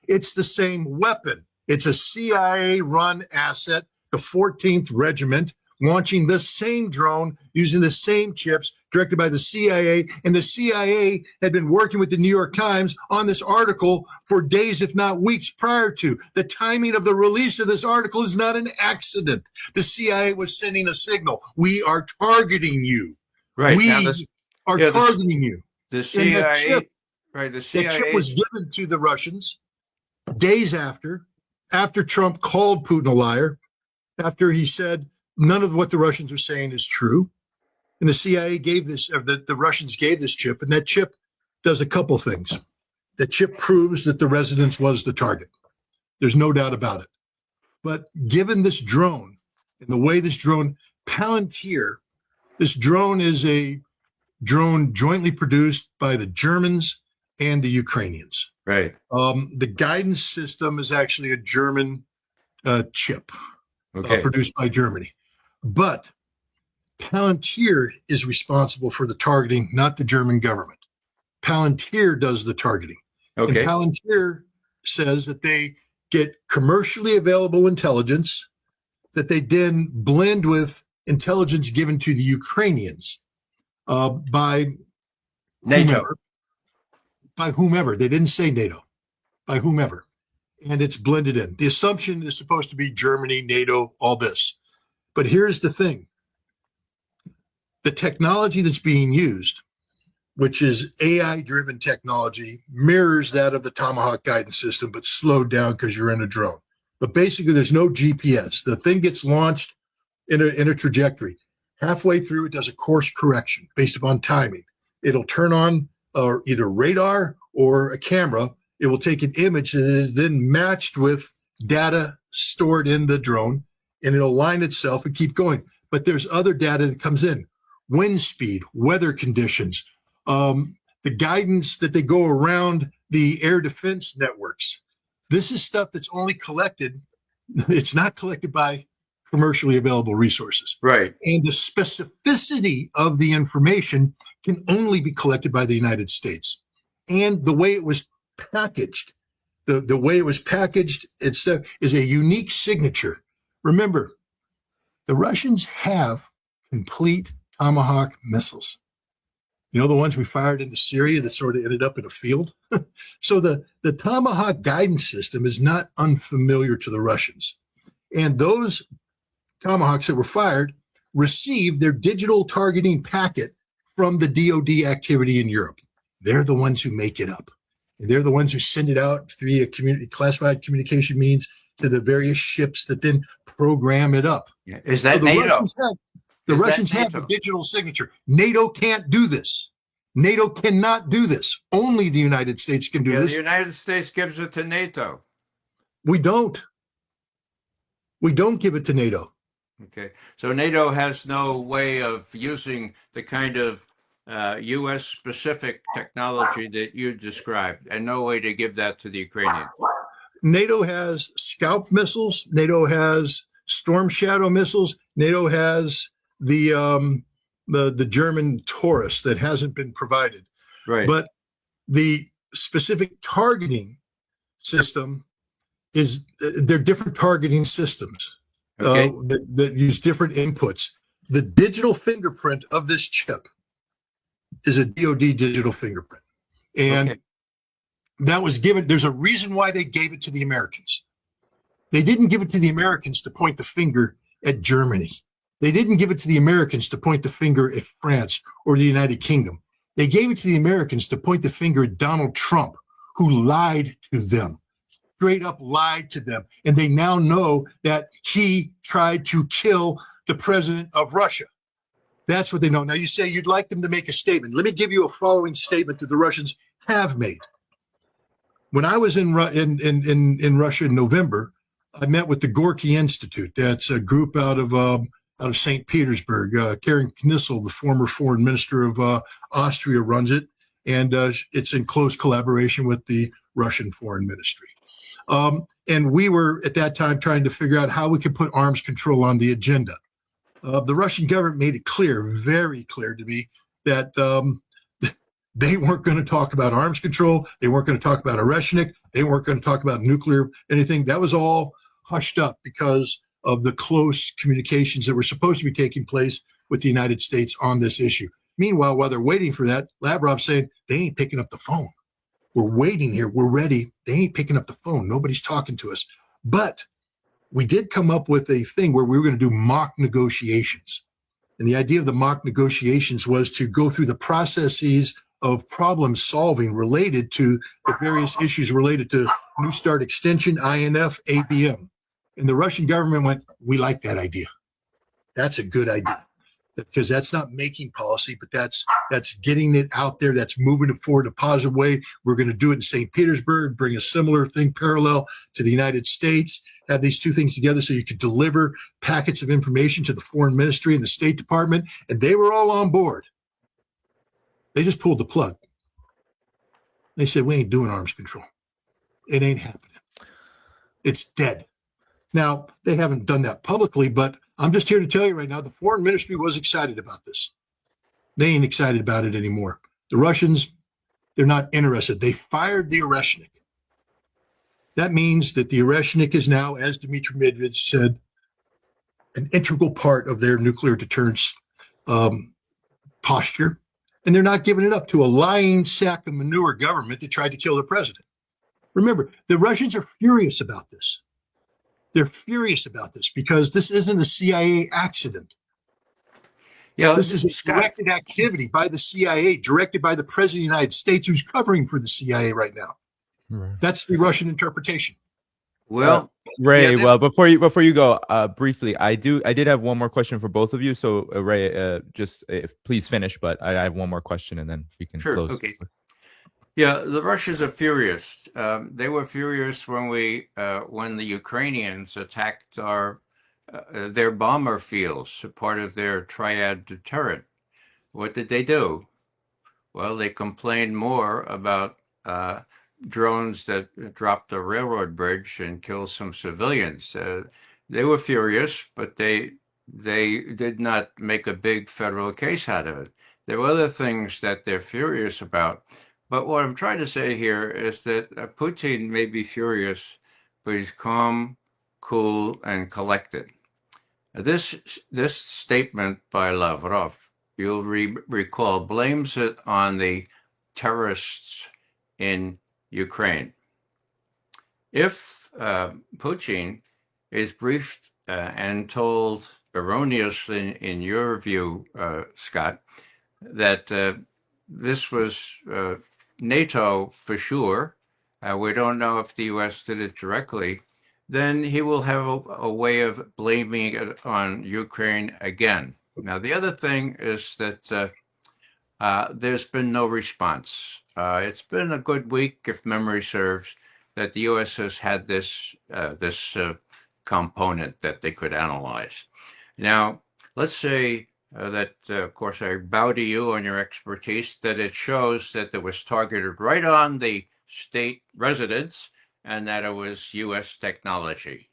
It's the same weapon. It's a CIA-run asset, the 14th Regiment, launching the same drone, using the same chips, directed by the CIA. And the CIA had been working with the New York Times on this article for days, if not weeks prior to. The timing of the release of this article is not an accident. The CIA was sending a signal. We are targeting you. Right. We are targeting you. The CIA, the chip was given to the Russians days after Trump called Putin a liar, after he said none of what the Russians are saying is true. And the CIA gave this, or the Russians gave this chip, and that chip does a couple things. That chip proves that the residence was the target. There's no doubt about it. But given this drone, and the way this drone, Palantir, this drone is a drone jointly produced by the Germans and the Ukrainians. Right. The guidance system is actually a German chip produced by Germany. But Palantir is responsible for the targeting, not the German government. Palantir does the targeting. Okay. And Palantir says that they get commercially available intelligence that they then blend with intelligence given to the Ukrainians by NATO. By whomever. They didn't say NATO. By whomever. And it's blended in. The assumption is supposed to be Germany, NATO, all this. But here's the thing. The technology that's being used, which is AI-driven technology, mirrors that of the Tomahawk guidance system, but slowed down because you're in a drone. But basically, there's no GPS. The thing gets launched in a trajectory. Halfway through, it does a course correction based upon timing. It'll turn on either radar or a camera. It will take an image that is then matched with data stored in the drone, and it'll align itself and keep going. But there's other data that comes in. Wind speed, weather conditions, the guidance that they go around the air defense networks. This is stuff that's only collected. It's not collected by commercially available resources. Right. And the specificity of the information can only be collected by the United States. And the way it was packaged, the way it was packaged itself is a unique signature. Remember, the Russians have complete Tomahawk missiles. You know, the ones we fired into Syria that sort of ended up in a field? So the Tomahawk guidance system is not unfamiliar to the Russians. And those Tomahawks that were fired received their digital targeting packet from the DoD activity in Europe. They're the ones who make it up. And they're the ones who send it out via classified communication means to the various ships that then program it up. Yeah. Is that so NATO? The Russians have the digital signature. NATO can't do this. NATO cannot do this. Only the United States can do this. The United States gives it to NATO. We don't. We don't give it to NATO. Okay. So NATO has no way of using the kind of U.S.-specific technology that you described, and no way to give that to the Ukrainians. NATO has Scalp missiles. NATO has Storm Shadow missiles. NATO has the German Taurus that hasn't been provided. Right. But the specific targeting system is they're different targeting systems that use different inputs. The digital fingerprint of this chip is a DoD digital fingerprint. And that was given, there's a reason why they gave it to the Americans. They didn't give it to the Americans to point the finger at Germany. They didn't give it to the Americans to point the finger at France or the United Kingdom. They gave it to the Americans to point the finger at Donald Trump who lied to them, straight up lied to them. And they now know that he tried to kill the president of Russia. That's what they know. Now you say you'd like them to make a statement. Let me give you a following statement that the Russians have made. When I was in Russia in November, I met with the Gorky Institute. That's a group out of St. Petersburg. Karen Knissel, the former foreign minister of Austria, runs it, and it's in close collaboration with the Russian foreign ministry. And we were at that time trying to figure out how we could put arms control on the agenda. The Russian government made it clear, very clear to me, that they weren't going to talk about arms control. They weren't going to talk about Oreshnik. They weren't going to talk about nuclear anything. That was all hushed up because of the close communications that were supposed to be taking place with the United States on this issue. Meanwhile, while they're waiting for that, Lavrov's saying, they ain't picking up the phone. We're waiting here. We're ready. They ain't picking up the phone. Nobody's talking to us. But we did come up with a thing where we were going to do mock negotiations. And the idea of the mock negotiations was to go through the processes of problem solving related to the various issues related to New START extension, INF, ABM. And the Russian government went, we like that idea. That's a good idea. Because that's not making policy, but that's getting it out there. That's moving it forward in a positive way. We're going to do it in St. Petersburg, bring a similar thing parallel to the United States, have these two things together so you could deliver packets of information to the foreign ministry and the State Department. And they were all on board. They just pulled the plug. They said, we ain't doing arms control. It ain't happening. It's dead. Now, they haven't done that publicly, but I'm just here to tell you right now, the foreign ministry was excited about this. They ain't excited about it anymore. The Russians, they're not interested. They fired the Oreshnik. That means that the Oreshnik is now, as Dmitry Medvedev said, an integral part of their nuclear deterrence posture. And they're not giving it up to a lying sack of manure government that tried to kill the president. Remember, the Russians are furious about this. They're furious about this because this isn't a CIA accident. Yeah, This is a directed activity by the CIA, directed by the president of the United States, who's covering for the CIA right now. Right. That's the Russian interpretation. well, Ray, yeah, well, before you go, briefly, I did have one more question for both of you. So, Ray, just please finish, but I have one more question, and then we can Sure, close. okay. Yeah, the Russians are furious. They were furious when the Ukrainians attacked their bomber fields, part of their triad deterrent. What did they do? Well, they complained more about drones that dropped a railroad bridge and killed some civilians. They were furious, but they did not make a big federal case out of it. There were other things that they're furious about. But what I'm trying to say here is that Putin may be furious, but he's calm, cool, and collected. This statement by Lavrov, you'll recall, blames it on the terrorists in Ukraine. If Putin is briefed and told erroneously, in your view, Scott, that this was NATO for sure, we don't know if the U.S. did it directly, then he will have a way of blaming it on Ukraine again. Now, the other thing is that there's been no response. It's been a good week, if memory serves, that the U.S. has had this component that they could analyze. Now, let's say that, of course, I bow to you on your expertise, that it shows that it was targeted right on the state residents and that it was U.S. technology.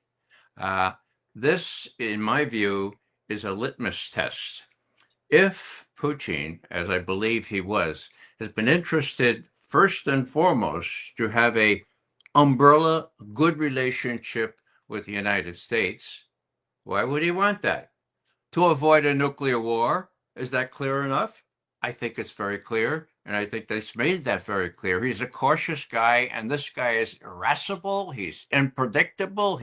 This, in my view, is a litmus test. If Putin, as I believe he was, has been interested first and foremost to have a umbrella good relationship with the United States, why would he want that? To avoid a nuclear war. Is that clear enough? I think it's very clear, and I think they've made that very clear. He's a cautious guy, and this guy is irascible. He's unpredictable.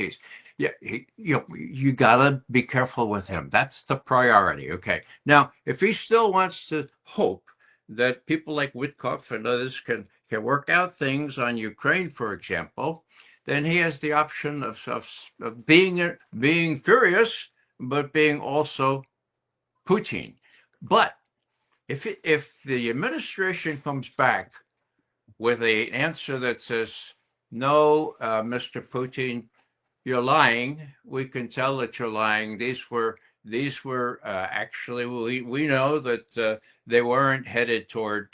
You gotta be careful with him. That's the priority. Okay. Now, if he still wants to hope that people like Witkoff and others can can work out things on Ukraine, for example, then he has the option of being furious, but being also Putin. But if the administration comes back with an answer that says, no, Mr. Putin, you're lying. We can tell that you're lying. These were actually, we know that they weren't headed toward.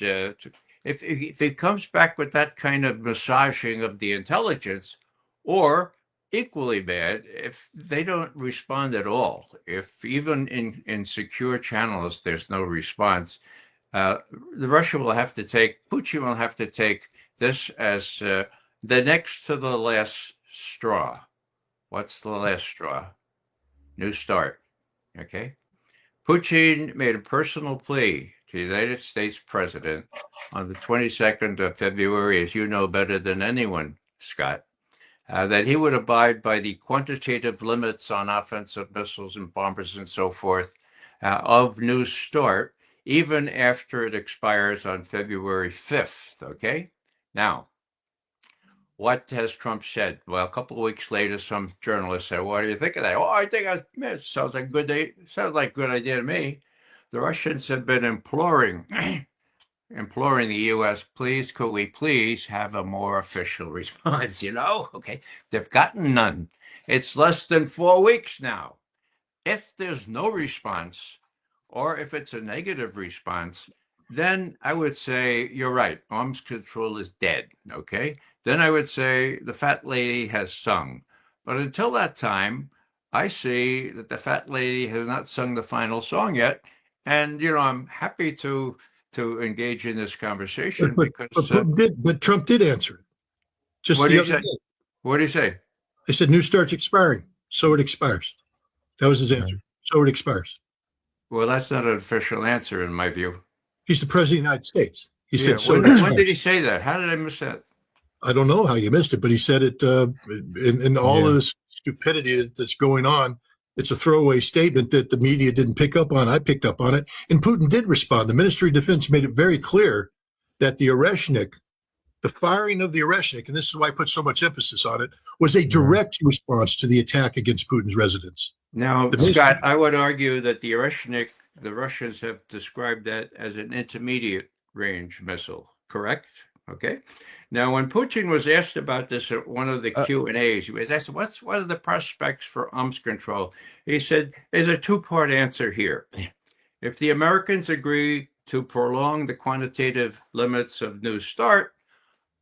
If it comes back with that kind of massaging of the intelligence, or equally bad, if they don't respond at all, if even in secure channels there's no response, Putin will have to take this as the next to the last straw. What's the last straw? New start. Okay. Putin made a personal plea to the United States president on the 22nd of February, as you know better than anyone, Scott, that he would abide by the quantitative limits on offensive missiles and bombers and so forth of New START, even after it expires on February 5th. Okay. Now, what has Trump said? Well, a couple of weeks later, some journalist said, "What do you think of that?" "Oh, I think it sounds like a good idea to me." The Russians have been imploring the U.S., please, could we please have a more official response? Okay, they've gotten none. It's less than 4 weeks now. If there's no response, or if it's a negative response, then I would say you're right. Arms control is dead. Okay. Then I would say the fat lady has sung. But until that time, I see that the fat lady has not sung the final song yet. And, I'm happy to engage in this conversation but Trump did answer it. Just what the did other he say? day. What did he say? They said New START's expiring, so it expires. That was his answer. So it expires. Well, that's not an official answer in my view. He's the president of the United States. He said so. When did he say that? How did I miss that? I don't know how you missed it, but he said it in all of this stupidity that's going on. It's a throwaway statement that the media didn't pick up on. I picked up on it. And Putin did respond. The Ministry of Defense made it very clear that the firing of the Oreshnik, and this is why I put so much emphasis on it, was a direct response to the attack against Putin's residence. Now, Scott, I would argue that the Oreshnik, the Russians have described that as an intermediate range missile, correct? Okay. Now, when Putin was asked about this at one of the Q&As, he was asked, what are the prospects for arms control? He said, there's a two-part answer here. If the Americans agree to prolong the quantitative limits of New START,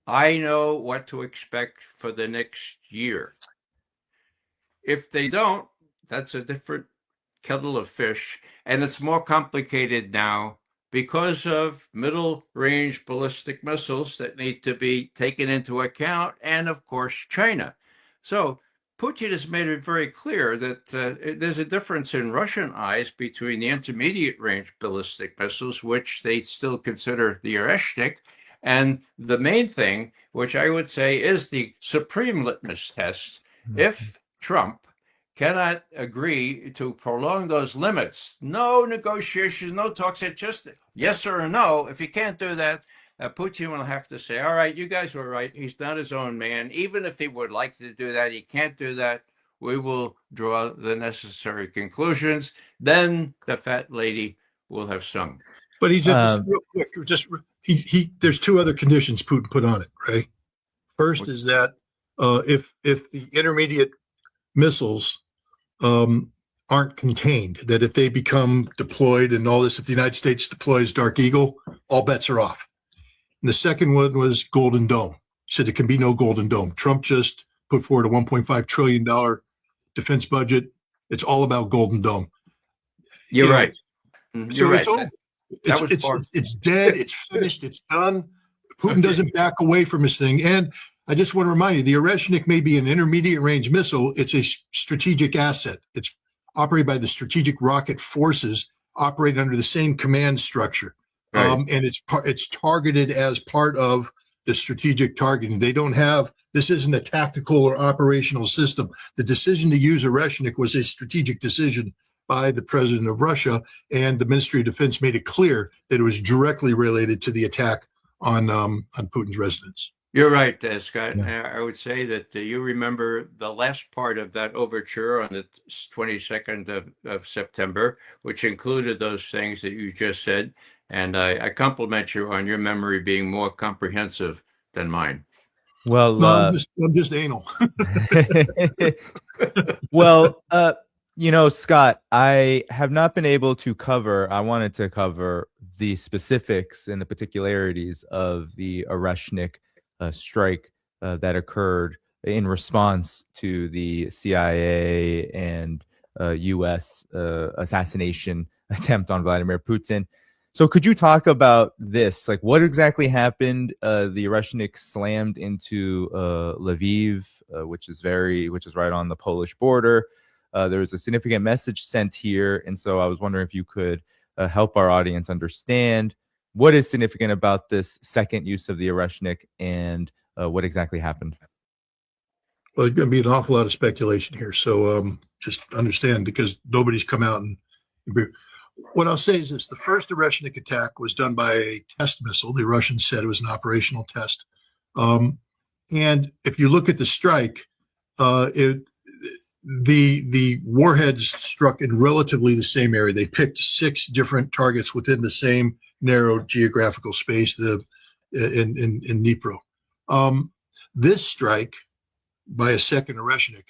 I know what to expect for the next year. If they don't, that's a different kettle of fish, and it's more complicated now because of middle-range ballistic missiles that need to be taken into account, and of course, China. So Putin has made it very clear that there's a difference in Russian eyes between the intermediate-range ballistic missiles, which they still consider the Oreshnik, and the main thing, which I would say is the supreme litmus test, if Trump cannot agree to prolong those limits, no negotiations, no talks, it's just yes or no. If he can't do that, Putin will have to say, all right, you guys were right. He's not his own man. Even if he would like to do that, he can't do that. We will draw the necessary conclusions. Then the fat lady will have sung. But he's real quick. There's two other conditions Putin put on it, right? First is that if the intermediate missiles aren't contained, that if they become deployed and all this, if the United States deploys Dark Eagle, all bets are off. And the second one was Golden Dome. He said there can be no Golden Dome. Trump just put forward a $1.5 trillion defense budget. It's all about Golden Dome. You're right. So it's over. It's dead. It's finished. It's done. Putin doesn't back away from his thing. And I just want to remind you, the Oreshnik may be an intermediate range missile. It's a strategic asset. It's operated by the Strategic Rocket Forces, operated under the same command structure. Right. And it's targeted as part of the strategic targeting. This isn't a tactical or operational system. The decision to use Oreshnik was a strategic decision by the president of Russia, and the Ministry of Defense made it clear that it was directly related to the attack on Putin's residence. You're right, Scott. Yeah. I would say that you remember the last part of that overture on the 22nd of September, which included those things that you just said. And I compliment you on your memory being more comprehensive than mine. Well, No, I'm just anal. well, Scott, I have not been able to cover, I wanted to cover the specifics and the particularities of the Oreshnik strike that occurred in response to the CIA and U.S. Assassination attempt on Vladimir Putin. So could you talk about this? Like, what exactly happened? The Oreshnik slammed into Lviv, which is right on the Polish border. There was a significant message sent here, and so I was wondering if you could help our audience understand what is significant about this second use of the Oreshnik and what exactly happened. Well, there's going to be an awful lot of speculation here, so just understand, because nobody's come out and agree. What I'll say is this: the first Oreshnik attack was done by a test missile. The Russians said it was an operational test. And if you look at the strike, the warheads struck in relatively the same area. They picked 6 different targets within the same narrow geographical space in Dnipro. This strike by a second Oreshnik,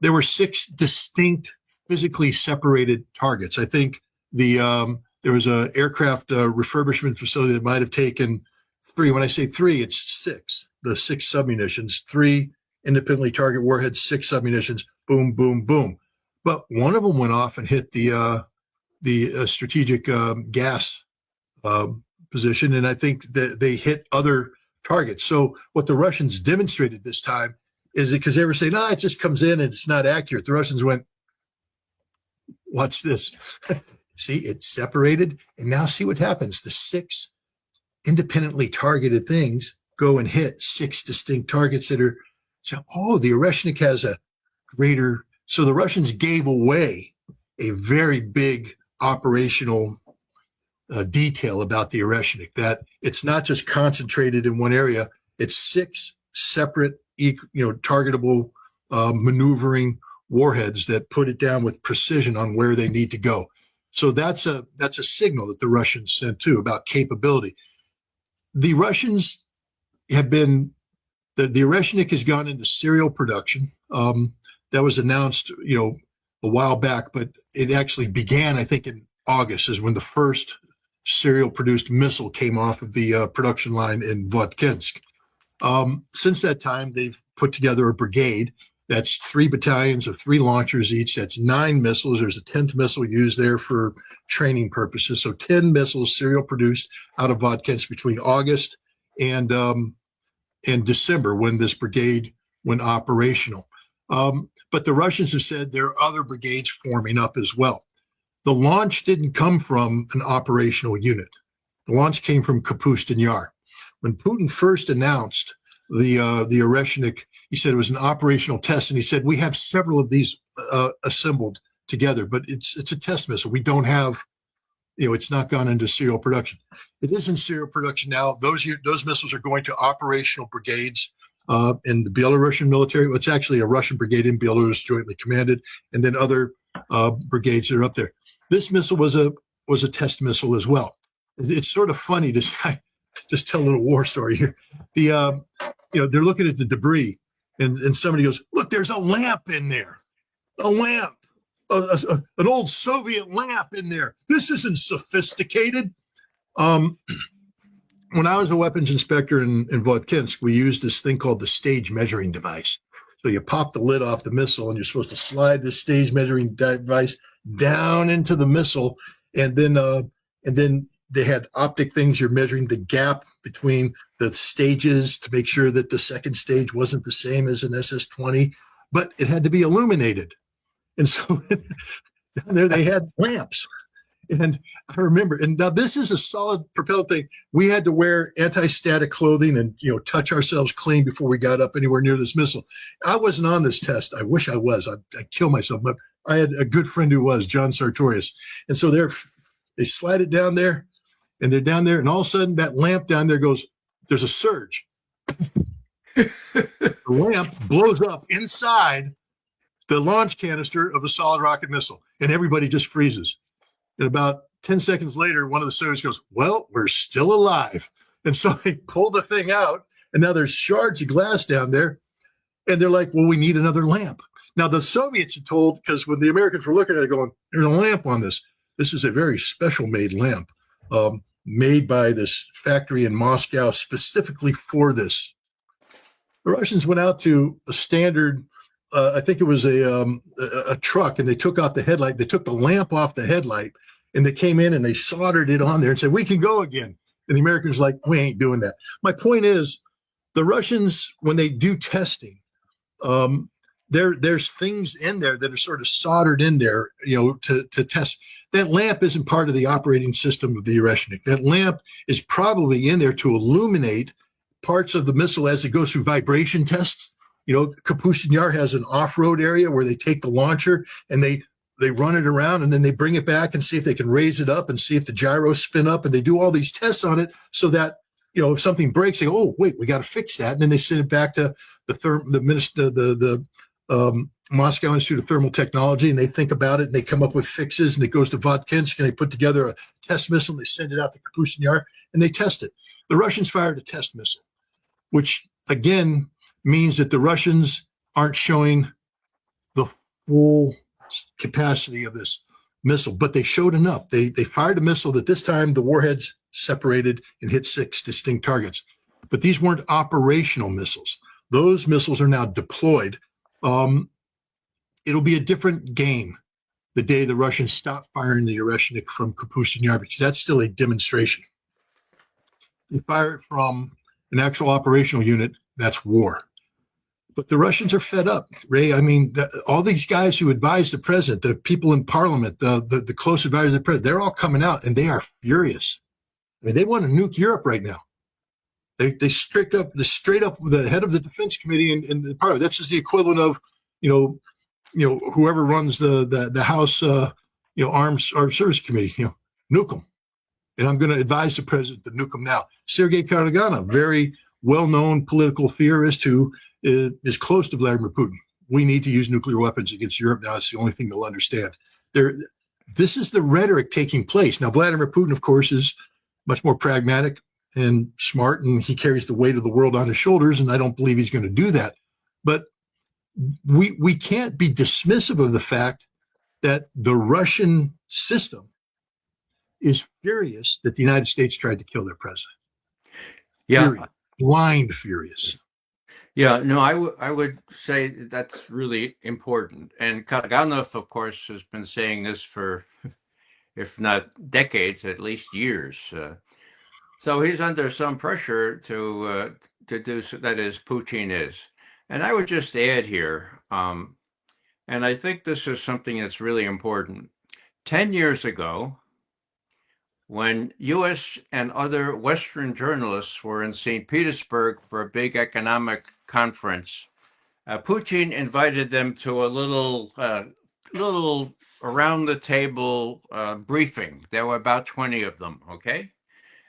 there were 6 distinct, physically separated targets. I think there was an aircraft refurbishment facility that might have taken 3. When I say 3, it's 6. The 6 submunitions, 3 independently target warheads, 6 submunitions, boom, boom, boom. But one of them went off and hit the strategic gas position, and I think that they hit other targets. So what the Russians demonstrated this time is, because they were saying, it just comes in and it's not accurate. The Russians went, watch this. See, it's separated. And now see what happens. The 6 independently targeted things go and hit 6 distinct targets that are, the Oreshnik has a greater. So the Russians gave away a very big operational detail about the Oreshnik, that it's not just concentrated in one area. It's 6 separate, targetable maneuvering warheads that put it down with precision on where they need to go. So that's a signal that the Russians sent too about capability. The Russians have been, the Oreshnik has gone into serial production. That was announced, a while back, but it actually began, I think, in August is when the first serial produced missile came off of the production line in Votkhinsk. Since that time, they've put together a brigade. That's 3 battalions of 3 launchers each. That's 9 missiles. There's a 10th missile used there for training purposes. So 10 missiles serial produced out of Votkhinsk between August and December, when this brigade went operational. But the Russians have said there are other brigades forming up as well. The launch didn't come from an operational unit. The launch came from Kapustin Yar. When Putin first announced the Oreshnik, he said it was an operational test, and he said, we have several of these assembled together, but it's a test missile. We don't have, it's not gone into serial production. It is in serial production now. Those missiles are going to operational brigades in the Belarusian military. Well, it's actually a Russian brigade in Belarus, jointly commanded, and then other brigades that are up there. This missile was a test missile as well. It's sort of funny to just tell a little war story here. They're looking at the debris, and somebody goes, "Look, there's a lamp in there, a lamp, an old Soviet lamp in there. This isn't sophisticated." When I was a weapons inspector in Votkhinsk, we used this thing called the stage measuring device. So you pop the lid off the missile, and you're supposed to slide the stage measuring device down into the missile, and then they had optic things. You're measuring the gap between the stages to make sure that the second stage wasn't the same as an SS-20, but it had to be illuminated. And so down there they had lamps. And I remember, and now this is a solid propellant thing. We had to wear anti-static clothing and, touch ourselves clean before we got up anywhere near this missile. I wasn't on this test. I wish I was. I'd kill myself. But I had a good friend who was, John Sartorius. And so they slide it down there, and they're down there, and all of a sudden that lamp down there goes, there's a surge. The lamp blows up inside the launch canister of a solid rocket missile, and everybody just freezes. And about 10 seconds later, one of the Soviets goes, well, we're still alive. And so they pull the thing out, and now there's shards of glass down there. And they're like, well, we need another lamp. Now, the Soviets had told, because when the Americans were looking at it going, there's a lamp on this. This is a very special made lamp made by this factory in Moscow specifically for this. The Russians went out to a standard, I think it was a truck, and they took out the headlight. They took the lamp off the headlight, and they came in and they soldered it on there and said, we can go again. And the Americans were like, we ain't doing that. My point is, the Russians, when they do testing, there's things in there that are sort of soldered in there, to test. That lamp isn't part of the operating system of the Oreshnik. That lamp is probably in there to illuminate parts of the missile as it goes through vibration tests. Kapustin Yar has an off-road area where they take the launcher and they run it around, and then they bring it back and see if they can raise it up and see if the gyros spin up, and they do all these tests on it so that, if something breaks, they go, oh, wait, we got to fix that. And then they send it back to the Moscow Institute of Thermal Technology, and they think about it, and they come up with fixes, and it goes to Votkinsk, and they put together a test missile, and they send it out to Kapustin Yar, and they test it. The Russians fired a test missile, which, again, means that the Russians aren't showing the full capacity of this missile, but they showed enough. They fired a missile that this time the warheads separated and hit 6 distinct targets. But these weren't operational missiles. Those missiles are now deployed. It'll be a different game the day the Russians stop firing the Oreshnik from Kapustin Yar, because that's still a demonstration. They fire it from an actual operational unit, that's war. But the Russians are fed up, Ray. I mean, all these guys who advise the president, the people in parliament, the close advisors of the president, they're all coming out, and they are furious. I mean, they want to nuke Europe right now. They straight up the head of the defense committee in the parliament. That's just the equivalent of, whoever runs the House, Armed Service Committee, nuke them. And I'm going to advise the president to nuke them now. Sergei Karagana, very well-known political theorist who is close to Vladimir Putin. We need to use nuclear weapons against Europe now. It's the only thing they'll understand. This is the rhetoric taking place. Now, Vladimir Putin, of course, is much more pragmatic and smart, and he carries the weight of the world on his shoulders, and I don't believe he's going to do that. But we can't be dismissive of the fact that the Russian system is furious that the United States tried to kill their president. Yeah. Furious. Blind furious. Yeah, no, I would say that's really important. And Karaganov, of course, has been saying this for, if not decades, at least years. So he's under some pressure to do so, that is, Putin is. And I would just add here, and I think this is something that's really important. 10 years ago, when U.S. and other Western journalists were in St. Petersburg for a big economic conference, Putin invited them to a little around-the-table briefing. There were about 20 of them, okay?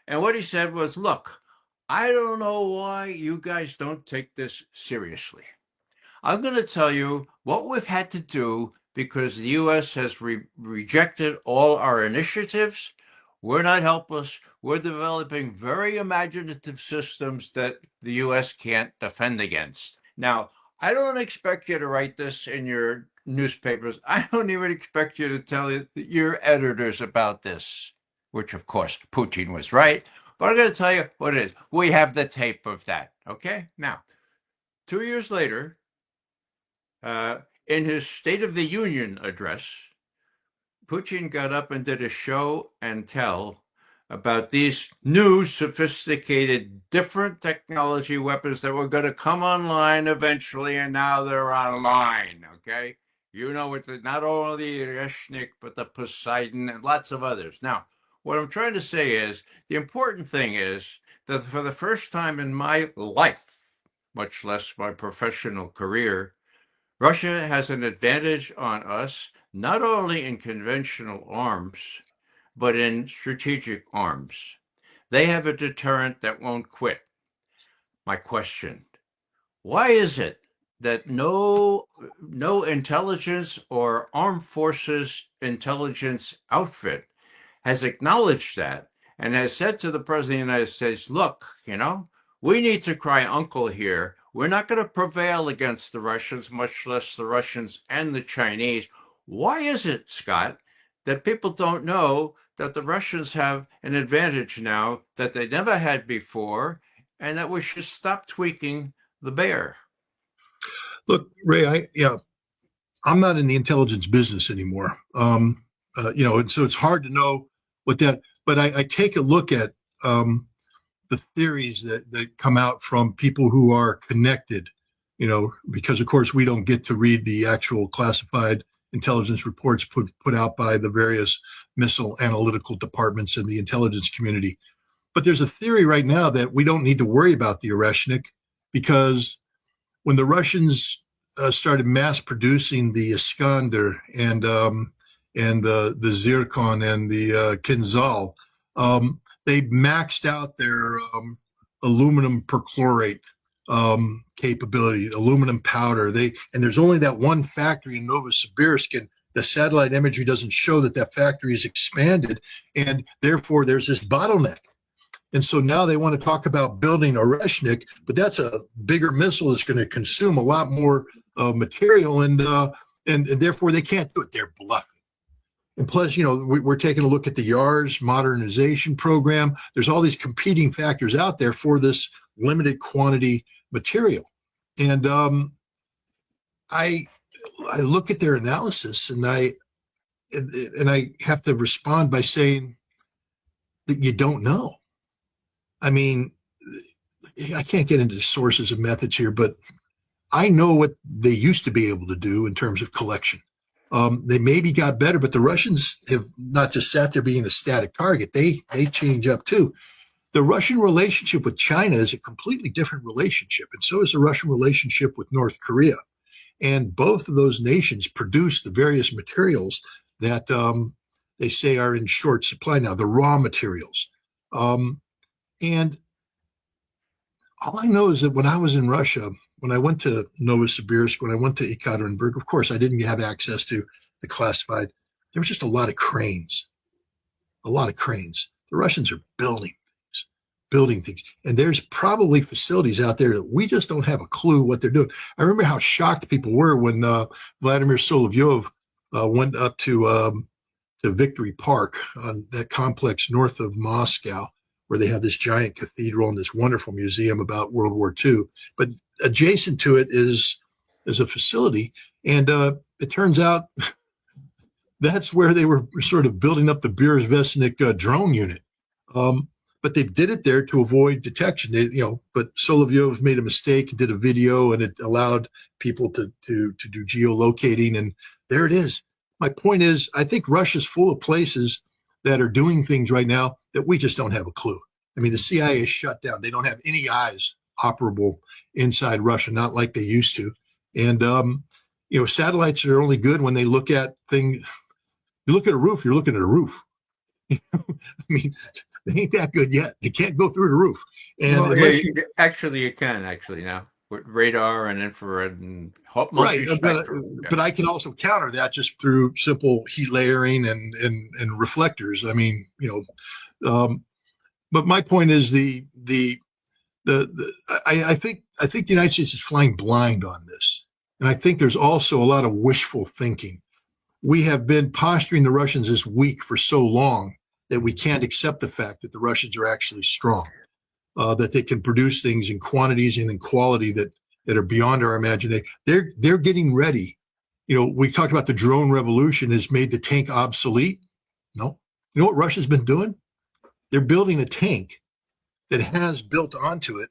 And what he said was, look, I don't know why you guys don't take this seriously. I'm going to tell you what we've had to do because the U.S. has rejected all our initiatives. We're not helpless. We're developing very imaginative systems that the U.S. can't defend against. Now, I don't expect you to write this in your newspapers. I don't even expect you to tell your editors about this, which, of course, Putin was right. But I'm going to tell you what it is. We have the tape of that, okay? Now, 2 years later, in his State of the Union address, Putin got up and did a show and tell about these new, sophisticated, different technology weapons that were going to come online eventually, and now they're online, okay? You know, it's not only the Oreshnik, but the Poseidon and lots of others. Now, what I'm trying to say is, the important thing is that for the first time in my life, much less my professional career, Russia has an advantage on us, not only in conventional arms, but in strategic arms. They have a deterrent that won't quit. My question, why is it that no intelligence or armed forces intelligence outfit has acknowledged that and has said to the President of the United States, look, we need to cry uncle here. We're not going to prevail against the Russians, much less the Russians and the Chinese. Why is it, Scott, that people don't know that the Russians have an advantage now that they never had before, and that we should stop tweaking the bear? Look, Ray, I'm not in the intelligence business anymore. And so it's hard to know what that, but I take a look at the theories that come out from people who are connected, because of course we don't get to read the actual classified intelligence reports put out by the various missile analytical departments in the intelligence community. But there's a theory right now that we don't need to worry about the Oreshnik, because when the Russians started mass producing the Iskander and the Zircon and the Kinzhal, they maxed out their aluminum perchlorate capability, aluminum powder. And there's only that one factory in Novosibirsk, and the satellite imagery doesn't show that factory is expanded, and therefore there's this bottleneck. And so now they want to talk about building Oreshnik, but that's a bigger missile that's going to consume a lot more material, and therefore they can't do it. They're bluffing. And plus, we're taking a look at the YARS modernization program. There's all these competing factors out there for this limited quantity material. And I look at their analysis, and I have to respond by saying that you don't know. I mean, I can't get into sources and methods here, but I know what they used to be able to do in terms of collection. They maybe got better, but the Russians have not just sat there being a static target. They change up too. The Russian relationship with China is a completely different relationship, and so is the Russian relationship with North Korea. And both of those nations produce the various materials that they say are in short supply now, the raw materials. And all I know is that when I was in Russia, when I went to Novosibirsk, when I went to Ekaterinburg, of course, I didn't have access to the classified. There was just a lot of cranes. The Russians are building things. And there's probably facilities out there that we just don't have a clue what they're doing. I remember how shocked people were when Vladimir Solovyov went up to Victory Park on that complex north of Moscow, where they have this giant cathedral and this wonderful museum about World War II. But adjacent to it is a facility, and it turns out that's where they were sort of building up the Berezvesnik drone unit. But they did it there to avoid detection. But Solovyov made a mistake and did a video, and it allowed people to do geolocating, and there it is. My point is, I think Russia's full of places that are doing things right now that we just don't have a clue. I mean, the CIA is shut down. They don't have any eyes operable inside Russia, not like they used to. And, satellites are only good when they look at things. You look at a roof, you're looking at a roof. I mean, they ain't that good yet. They can't go through the roof. And you can now with radar and infrared and multi-spectrum. But I can also counter that just through simple heat layering and reflectors. I mean, but my point is I think the United States is flying blind on this, and I think there's also a lot of wishful thinking. We have been posturing the Russians as weak for so long that we can't accept the fact that the Russians are actually strong, that they can produce things in quantities and in quality that are beyond our imagination. They're getting ready. We talked about the drone revolution has made the tank obsolete. No. You know what Russia's been doing? They're building a tank that has built onto it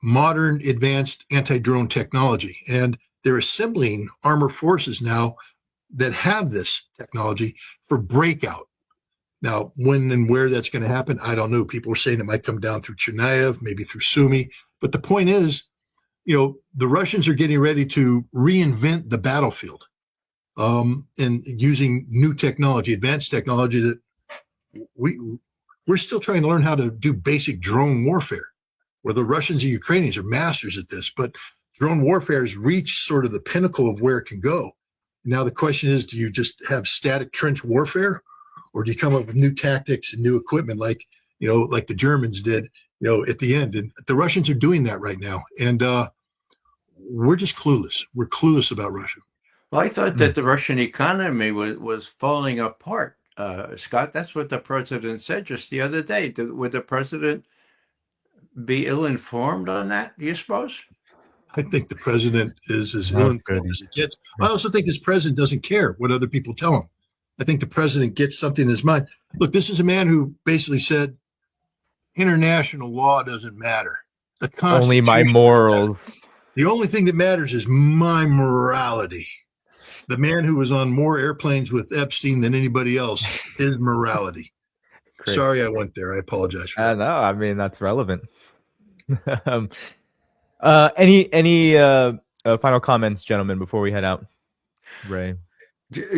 modern advanced anti-drone technology. And they're assembling armor forces now that have this technology for breakout. Now, when and where that's going to happen, I don't know. People are saying it might come down through Chernihiv, maybe through Sumy. But the point is, the Russians are getting ready to reinvent the battlefield and using new technology, advanced technology that we're we're still trying to learn how to do basic drone warfare, where the Russians and Ukrainians are masters at this. But drone warfare has reached sort of the pinnacle of where it can go. Now the question is, do you just have static trench warfare, or do you come up with new tactics and new equipment like the Germans did, at the end? And the Russians are doing that right now. And we're just clueless. We're clueless about Russia. Well, I thought that the Russian economy was falling apart. Scott, that's what the president said just the other day. Would the president be ill-informed on that, do you suppose? I think the president is as Not ill-informed good. as it gets. I also think this president doesn't care what other people tell him. I think the president gets something in his mind. Look, this is a man who basically said international law doesn't matter. The Only my Constitution morals. matters. The only thing that matters is my morality. The man who was on more airplanes with Epstein than anybody else, his morality. Great. Sorry I went there. I apologize for that. No, I mean, that's relevant. Any final comments, gentlemen, before we head out? Ray.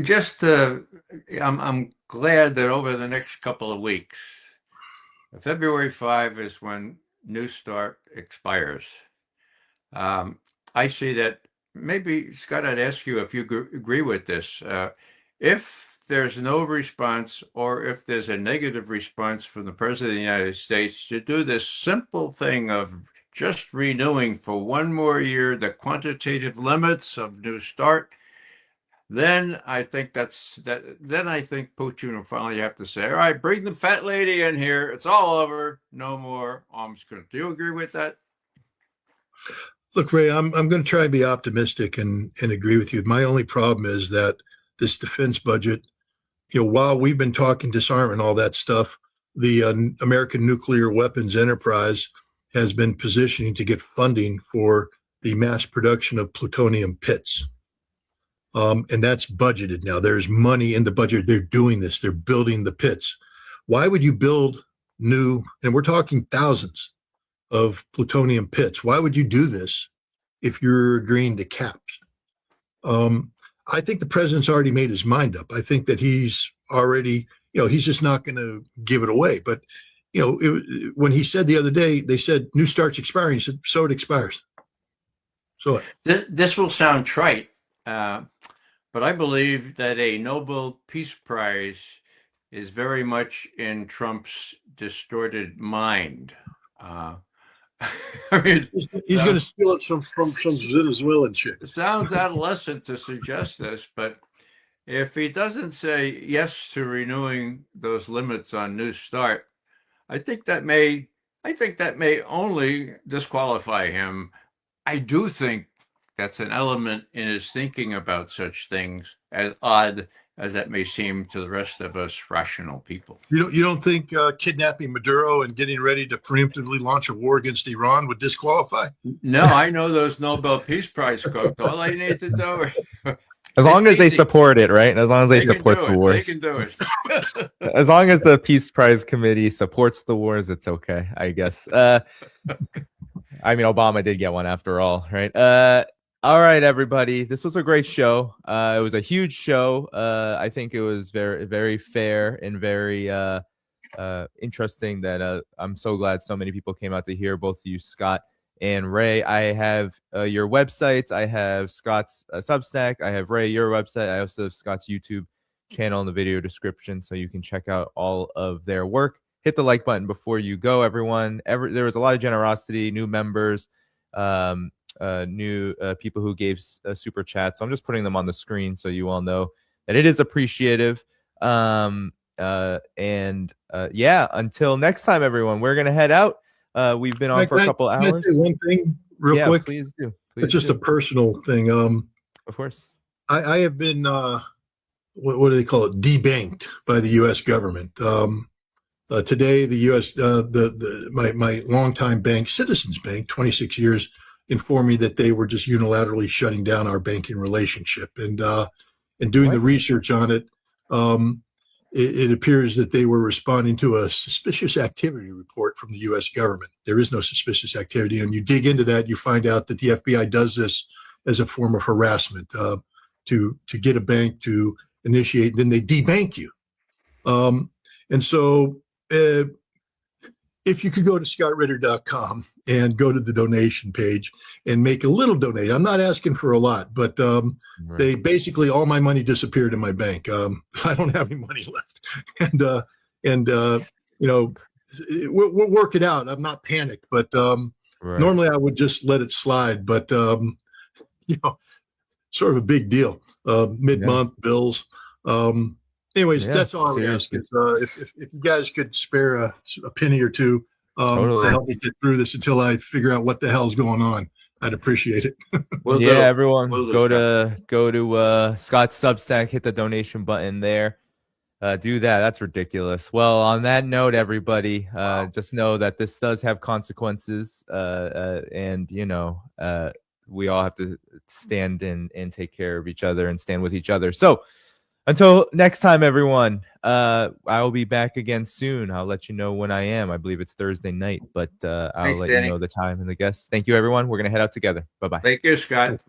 Just, I'm glad that over the next couple of weeks, February 5 is when New START expires. I see that. Maybe, Scott, I'd ask you if you agree with this. If there's no response, or if there's a negative response from the President of the United States to do this simple thing of just renewing for one more year the quantitative limits of New START, then I think Then I think Putin will finally have to say, "All right, bring the fat lady in here. It's all over. No more arms control." Do you agree with that? Look, Ray, I'm going to try and be optimistic and agree with you. My only problem is that this defense budget, while we've been talking disarmament and all that stuff, the American nuclear weapons enterprise has been positioning to get funding for the mass production of plutonium pits. And that's budgeted now. There's money in the budget. They're doing this. They're building the pits. Why would you build new, and we're talking thousands of plutonium pits? Why would you do this if you're agreeing to caps? I think the president's already made his mind up. I think that he's already, he's just not going to give it away. But, when he said the other day, they said New START's expiring. He said, so it expires. So This will sound trite, but I believe that a Nobel Peace Prize is very much in Trump's distorted mind. I mean, he's going to steal it from some Venezuelan chick. It sounds adolescent to suggest this, but if he doesn't say yes to renewing those limits on New START, I think that may only disqualify him. I do think that's an element in his thinking about such things, as odd as that may seem to the rest of us rational people. You don't think kidnapping Maduro and getting ready to preemptively launch a war against Iran would disqualify? No, I know those Nobel Peace Prize folks. All they need to do is, As long as they support it, right? As long as they support the wars. They can do it. As long as the Peace Prize Committee supports the wars, it's okay, I guess. I mean, Obama did get one after all, right? All right, everybody. This was a great show. It was a huge show. I think it was very, very fair and very interesting. That I'm so glad so many people came out to hear both you, Scott and Ray. I have your websites. I have Scott's Substack. I have Ray, your website. I also have Scott's YouTube channel in the video description, so you can check out all of their work. Hit the like button before you go, everyone. There was a lot of generosity, new members. New people who gave super chats. So I'm just putting them on the screen so you all know that it is appreciative. Yeah, until next time, everyone, we're gonna head out. We've been on for a couple hours. Can I say one thing real quick? Please do. It's just a personal thing. Of course. I have been what do they call it? Debanked by the U.S. government. Today, the U.S. My longtime bank, Citizens Bank, 26 years, informed me that they were just unilaterally shutting down our banking relationship. And doing the research on it, it appears that they were responding to a suspicious activity report from the U.S. government. There is no suspicious activity. And you dig into that, you find out that the FBI does this as a form of harassment to get a bank to initiate, then they debank you. And so if you could go to scottritter.com and go to the donation page and make a little donation. I'm not asking for a lot, but they basically, all my money disappeared in my bank. I don't have any money left. And you know, we'll work it out. I'm not panicked, but normally I would just let it slide. But, you know, sort of a big deal. Mid-month bills. Anyways, that's all I would ask. Is, if you guys could spare a penny or two to help me get through this until I figure out what the hell's going on, I'd appreciate it. Everyone, go to Scott's Substack, hit the donation button there. Do that. That's ridiculous. Well, on that note, everybody, just know that this does have consequences, and you know, we all have to stand and take care of each other and stand with each other. So until next time, everyone, I will be back again soon. I'll let you know when I am. I believe it's Thursday night, but I'll let you know the time and the guests. Thank you, everyone. We're going to head out together. Bye-bye. Thank you, Scott.